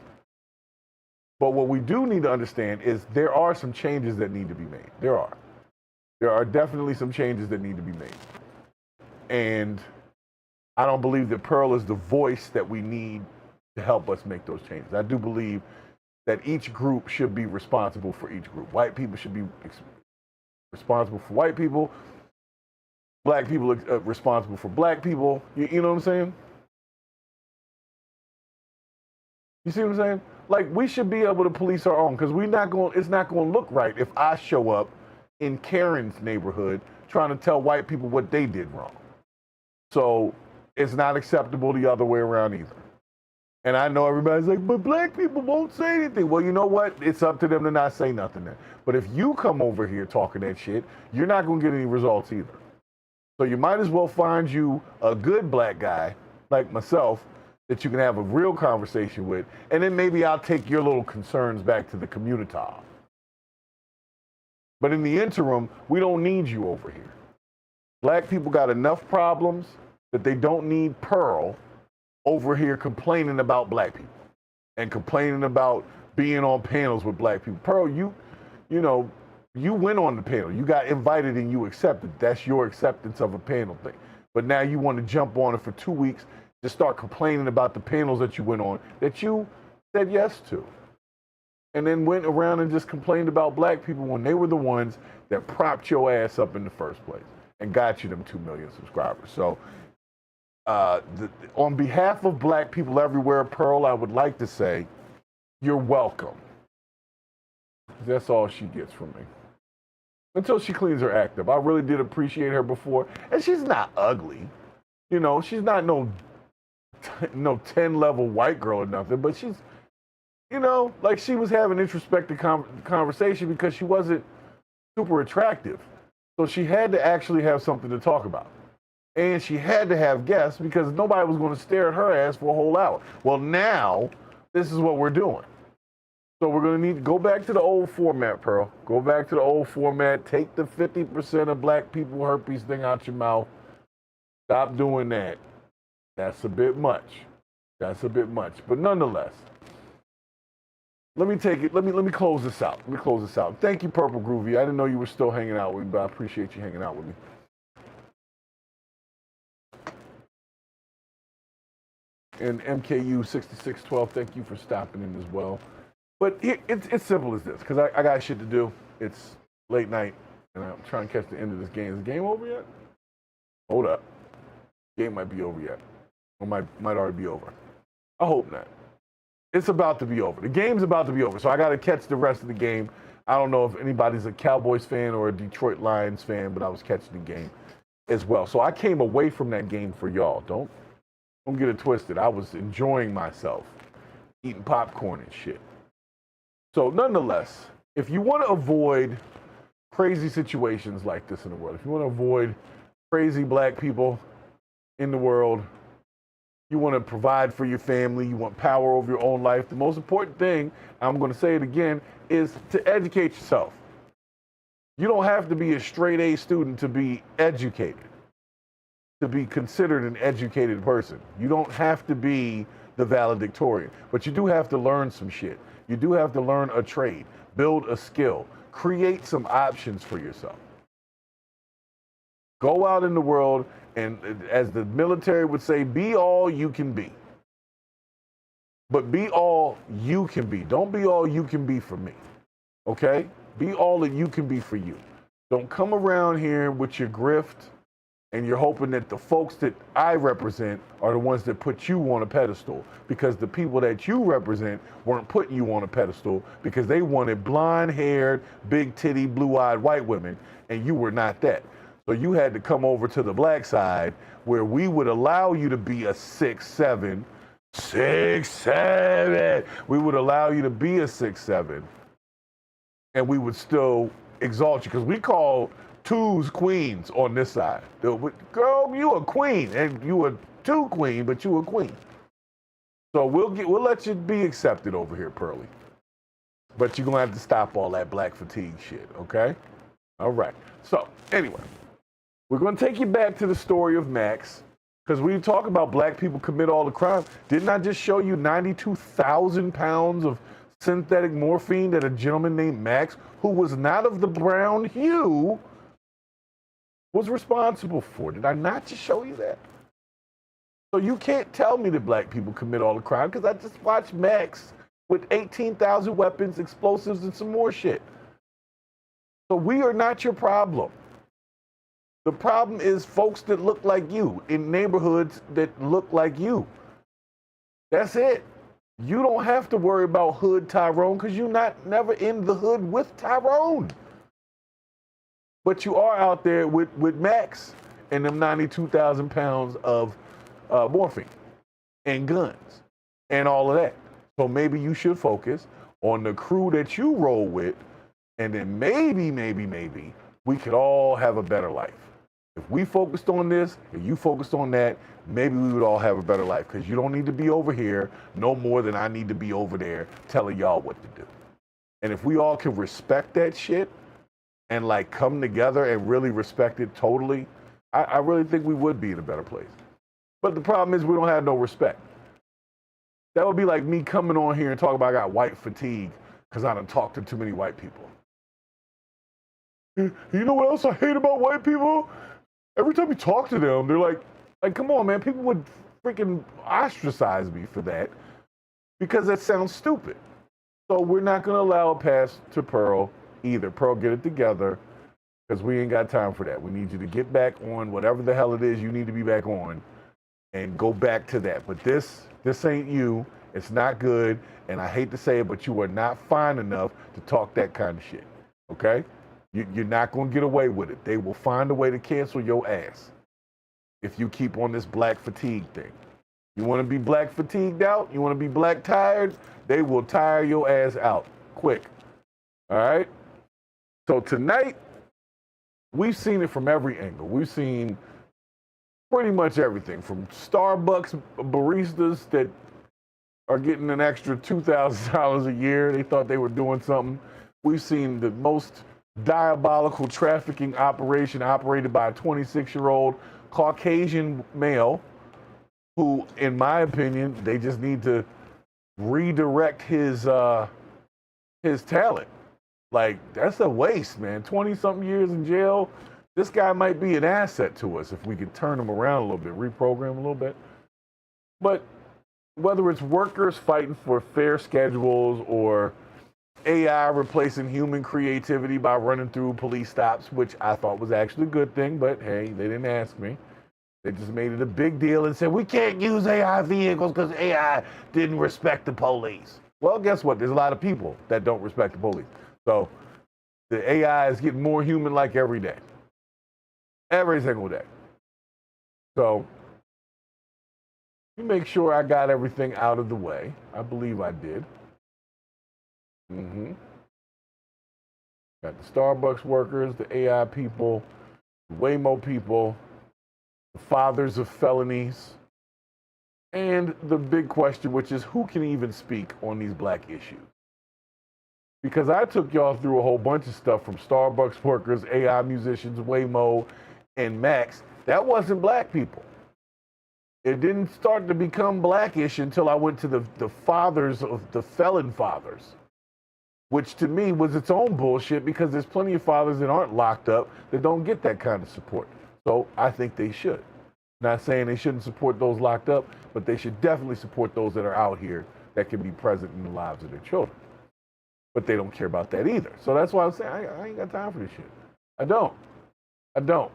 But what we do need to understand is there are some changes that need to be made. There are definitely some changes that need to be made. And I don't believe that Pearl is the voice that we need to help us make those changes. I do believe that each group should be responsible for each group. White people should be responsible for white people. Black people are responsible for black people. You know what I'm saying? You see what I'm saying? Like, we should be able to police our own because it's not going to look right if I show up in Karen's neighborhood trying to tell white people what they did wrong. So it's not acceptable the other way around either. And I know everybody's like, but black people won't say anything. Well, you know what? It's up to them to not say nothing then. But if you come over here talking that shit, you're not going to get any results either. So you might as well find you a good black guy like myself that you can have a real conversation with. And then maybe I'll take your little concerns back to the community. But in the interim, we don't need you over here. Black people got enough problems that they don't need Pearl over here complaining about black people and complaining about being on panels with black people. Pearl, you went on the panel. You got invited and you accepted. That's your acceptance of a panel thing. But now you want to jump on it for 2 weeks to start complaining about the panels that you went on that you said yes to. And then went around and just complained about black people when they were the ones that propped your ass up in the first place and got you them 2 million subscribers. So on behalf of black people everywhere, Pearl, I would like to say, you're welcome. That's all she gets from me. Until she cleans her act up. I really did appreciate her before. And she's not ugly. You know, she's not no 10-level white girl or nothing, but she's, you know, like she was having introspective conversation because she wasn't super attractive. So she had to actually have something to talk about. And she had to have guests because nobody was going to stare at her ass for a whole hour. Well, now, this is what we're doing. So we're going to need to go back to the old format, Pearl. Go back to the old format. Take the 50% of black people herpes thing out your mouth. Stop doing that. That's a bit much. That's a bit much. But nonetheless, let me take it. Let me close this out. Thank you, Purple Groovy. I didn't know you were still hanging out with me, but I appreciate you hanging out with me. And MKU 6612, thank you for stopping in as well. But it's simple as this, because I got shit to do. It's late night, and I'm trying to catch the end of this game. Is the game over yet? Hold up. Game might be over yet. Or might already be over. I hope not. It's about to be over. The game's about to be over, so I got to catch the rest of the game. I don't know if anybody's a Cowboys fan or a Detroit Lions fan, but I was catching the game as well. So I came away from that game for y'all. Don't get it twisted. I was enjoying myself, eating popcorn and shit. So nonetheless, if you want to avoid crazy situations like this in the world, if you want to avoid crazy black people in the world, you want to provide for your family, you want power over your own life, the most important thing, I'm going to say it again, is to educate yourself. You don't have to be a straight A student to be educated, to be considered an educated person. You don't have to be the valedictorian, but you do have to learn some shit. You do have to learn a trade, build a skill, create some options for yourself. Go out in the world and, as the military would say, be all you can be. But be all you can be. Don't be all you can be for me, okay? Be all that you can be for you. Don't come around here with your grift and you're hoping that the folks that I represent are the ones that put you on a pedestal, because the people that you represent weren't putting you on a pedestal because they wanted blonde-haired, big-titty, blue-eyed white women, and you were not that. So you had to come over to the black side where we would allow you to be a 6'7", 6'7". We would allow you to be a 6'7", and we would still exalt you, because we call twos queens on this side. Girl, you a queen, and you a two queen, but you a queen. So we'll let you be accepted over here, Pearly. But you're gonna have to stop all that black fatigue shit, okay? All right. So anyway, we're gonna take you back to the story of Max, because we talk about black people commit all the crime. Didn't I just show you 92,000 pounds of synthetic morphine that a gentleman named Max, who was not of the brown hue, was responsible for? Did I not just show you that? So you can't tell me that black people commit all the crime, because I just watched Max with 18,000 weapons, explosives, and some more shit. So we are not your problem. The problem is folks that look like you in neighborhoods that look like you. That's it. You don't have to worry about Hood Tyrone, because you're never in the hood with Tyrone. But you are out there with Max and them 92,000 pounds of morphine and guns and all of that. So maybe you should focus on the crew that you roll with, and then maybe we could all have a better life. If we focused on this and you focused on that, maybe we would all have a better life, because you don't need to be over here no more than I need to be over there telling y'all what to do. And if we all can respect that shit and like come together and really respect it totally, I really think we would be in a better place. But the problem is we don't have no respect. That would be like me coming on here and talking about I got white fatigue because I done talked to too many white people. You know what else I hate about white people? Every time you talk to them, they're like, come on, man, people would freaking ostracize me for that, because that sounds stupid. So we're not going to allow a pass to Pearl either. Pearl, get it together, because we ain't got time for that. We need you to get back on whatever the hell it is you need to be back on and go back to that. But this ain't you. It's not good. And I hate to say it, but you are not fine enough to talk that kind of shit. Okay? You're not going to get away with it. They will find a way to cancel your ass if you keep on this black fatigue thing. You want to be black fatigued out? You want to be black tired? They will tire your ass out quick. All right? So tonight, we've seen it from every angle. We've seen pretty much everything, from Starbucks baristas that are getting an extra $2,000 a year. They thought they were doing something. We've seen the most diabolical trafficking operation operated by a 26-year-old Caucasian male who, in my opinion, they just need to redirect his his talent. Like, that's a waste, man. 20-something years in jail. This guy might be an asset to us if we could turn him around a little bit, reprogram a little bit. But whether it's workers fighting for fair schedules or AI replacing human creativity by running through police stops, which I thought was actually a good thing, but hey, they didn't ask me. They just made it a big deal and said, we can't use AI vehicles because AI didn't respect the police. Well, guess what? There's a lot of people that don't respect the police. So the AI is getting more human-like every day. Every single day. So you make sure I got everything out of the way. I believe I did. Got the Starbucks workers, the AI people, the Waymo people, the fathers of felonies, and the big question, which is who can even speak on these black issues? Because I took y'all through a whole bunch of stuff from Starbucks workers, AI musicians, Waymo, and Max. That wasn't black people. It didn't start to become blackish until I went to the fathers of the Felon Fathers, which to me was its own bullshit because there's plenty of fathers that aren't locked up that don't get that kind of support. So I think they should. Not saying they shouldn't support those locked up, but they should definitely support those that are out here that can be present in the lives of their children. But they don't care about that either. So that's why I'm saying I ain't got time for this shit. I don't.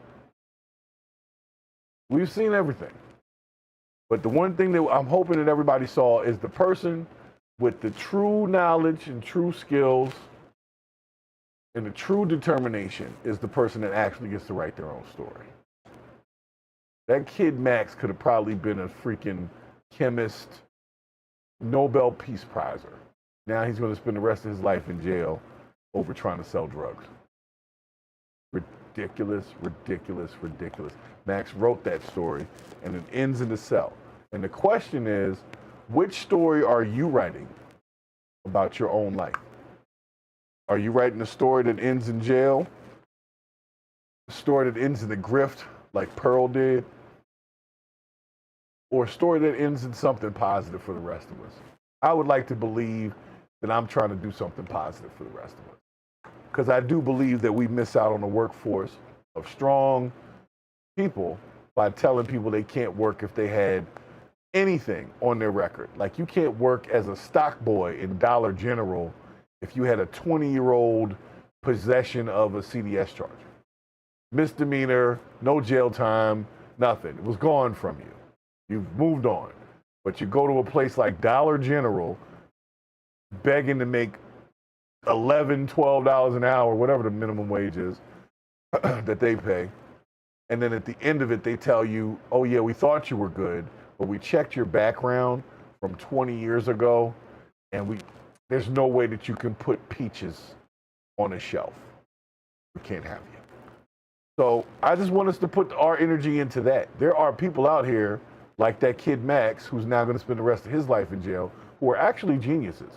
We've seen everything. But the one thing that I'm hoping that everybody saw is the person with the true knowledge and true skills and the true determination is the person that actually gets to write their own story. That kid Max could have probably been a freaking chemist, Nobel Peace Prizer. Now he's going to spend the rest of his life in jail over trying to sell drugs. Ridiculous, ridiculous, ridiculous. Max wrote that story, and it ends in the cell. And the question is, which story are you writing about your own life? Are you writing a story that ends in jail? A story that ends in the grift, like Pearl did? Or a story that ends in something positive for the rest of us? I would like to believe that I'm trying to do something positive for the rest of us. Because I do believe that we miss out on a workforce of strong people by telling people they can't work if they had anything on their record. Like you can't work as a stock boy in Dollar General if you had a 20-year-old possession of a CDS charge. Misdemeanor, no jail time, nothing. It was gone from you. You've moved on. But you go to a place like Dollar General begging to make $11, $12 an hour, whatever the minimum wage is that they pay. And then at the end of it, they tell you, oh yeah, we thought you were good, but we checked your background from 20 years ago, and there's no way that you can put peaches on a shelf. We can't have you. So I just want us to put our energy into that. There are people out here, like that kid Max, who's now going to spend the rest of his life in jail, who are actually geniuses.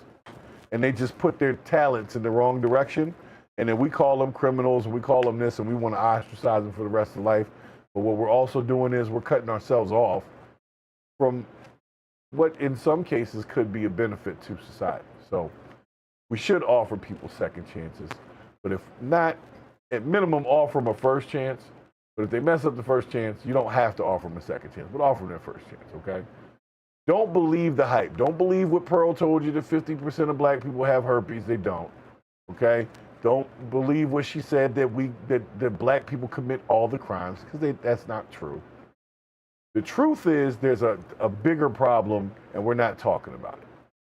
And they just put their talents in the wrong direction. And then we call them criminals, and we call them this, and we want to ostracize them for the rest of life. But what we're also doing is we're cutting ourselves off from what in some cases could be a benefit to society. So we should offer people second chances. But if not, at minimum, offer them a first chance. But if they mess up the first chance, you don't have to offer them a second chance, but offer them their first chance, okay? Don't believe the hype. Don't believe what Pearl told you that 50% of black people have herpes. They don't, okay? Don't believe what she said that black people commit all the crimes, because that's not true. The truth is there's a bigger problem, and we're not talking about it.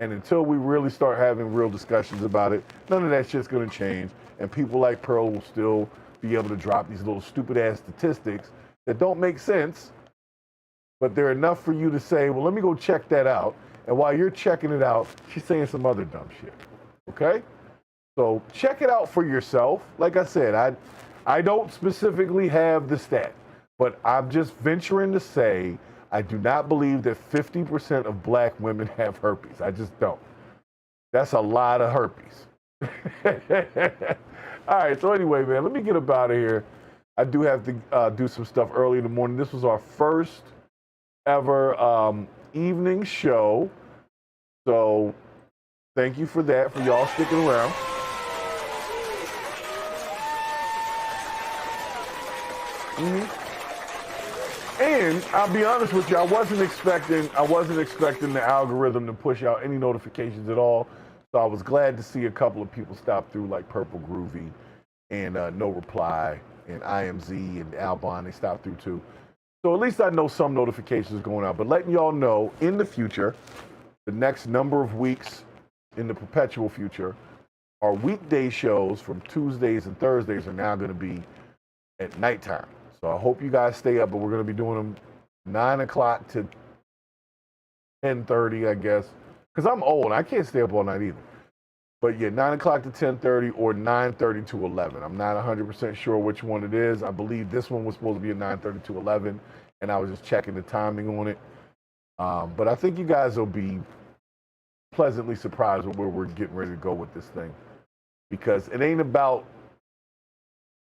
And until we really start having real discussions about it, none of that shit's going to change. And people like Pearl will still be able to drop these little stupid-ass statistics that don't make sense, but they're enough for you to say, well, let me go check that out. And while you're checking it out, she's saying some other dumb shit, okay? So check it out for yourself. Like I said, I don't specifically have the stat, but I'm just venturing to say I do not believe that 50% of black women have herpes. I just don't. That's a lot of herpes. All right, so anyway, man, let me get up out of here. I do have to do some stuff early in the morning. This was our first ever evening show. So Thank you for that, for y'all sticking around. And I'll be honest with you, I wasn't expecting the algorithm to push out any notifications at all. So I was glad to see a couple of people stop through, like Purple Groovy and No Reply and IMZ and Albon. They stopped through too. So at least I know some notifications going out. But letting y'all know, in the future, the next number of weeks in the perpetual future, our weekday shows from Tuesdays and Thursdays are now going to be at nighttime. So I hope you guys stay up, but we're going to be doing them 9 o'clock to 10:30, I guess. Because I'm old. I can't stay up all night either. But yeah, 9 o'clock to 10:30 or 9:30 to 11. I'm not 100% sure which one it is. I believe this one was supposed to be at 9:30 to 11, and I was just checking the timing on it. But I think you guys will be pleasantly surprised with where we're getting ready to go with this thing. Because it ain't about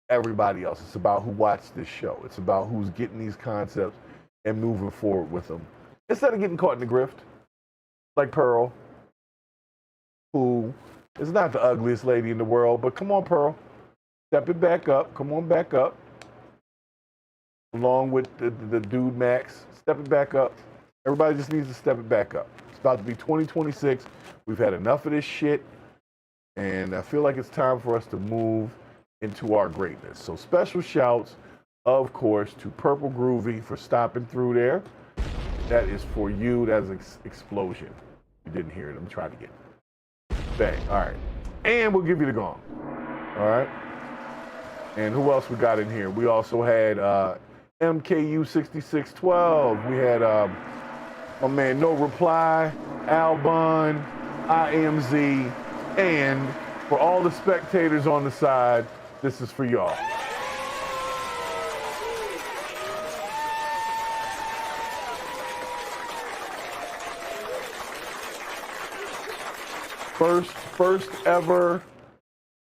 everybody else. It's about who watched this show. It's about who's getting these concepts and moving forward with them. Instead of getting caught in the grift, like Pearl, who is not the ugliest lady in the world, but come on, Pearl, step it back up. Come on back up. Along with the dude Max, step it back up. Everybody just needs to step it back up. It's about to be 2026. We've had enough of this shit, and I feel like it's time for us to move into our greatness. So special shouts, of course, to Purple Groovy for stopping through there. That is for you. That's an explosion. You didn't hear it. I'm trying to get it. Bang. All right. And we'll give you the gong. All right. And who else we got in here? We also had MKU 6612. We had my man No Reply, Albon, IMZ, and for all the spectators on the side, this is for y'all. First ever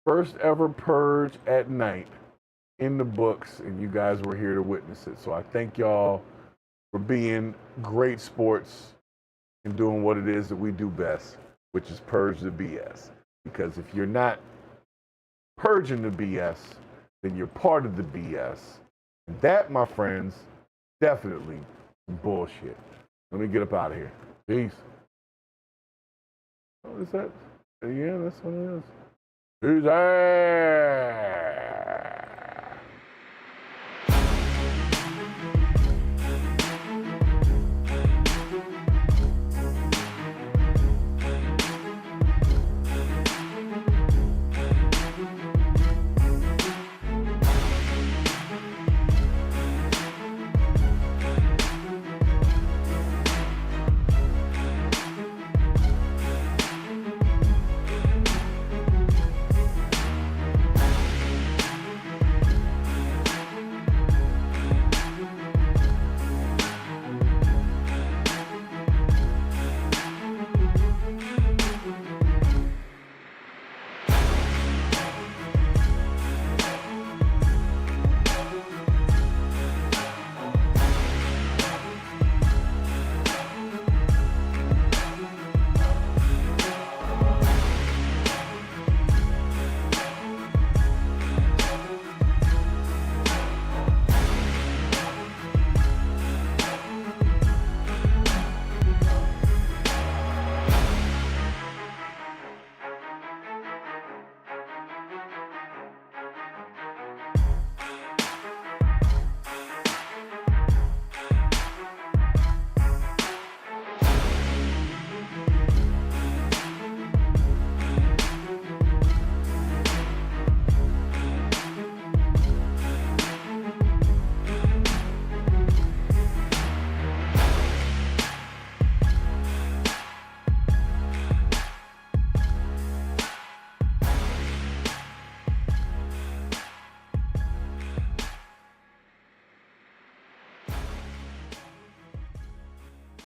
Purge at night in the books, and you guys were here to witness it. So I thank y'all for being great sports and doing what it is that we do best, which is purge the BS. Because if you're not purging the BS, then you're part of the BS. And that, my friends, definitely bullshit. Let me get up out of here. Peace. What is that? Yeah, that's what it is. Peace.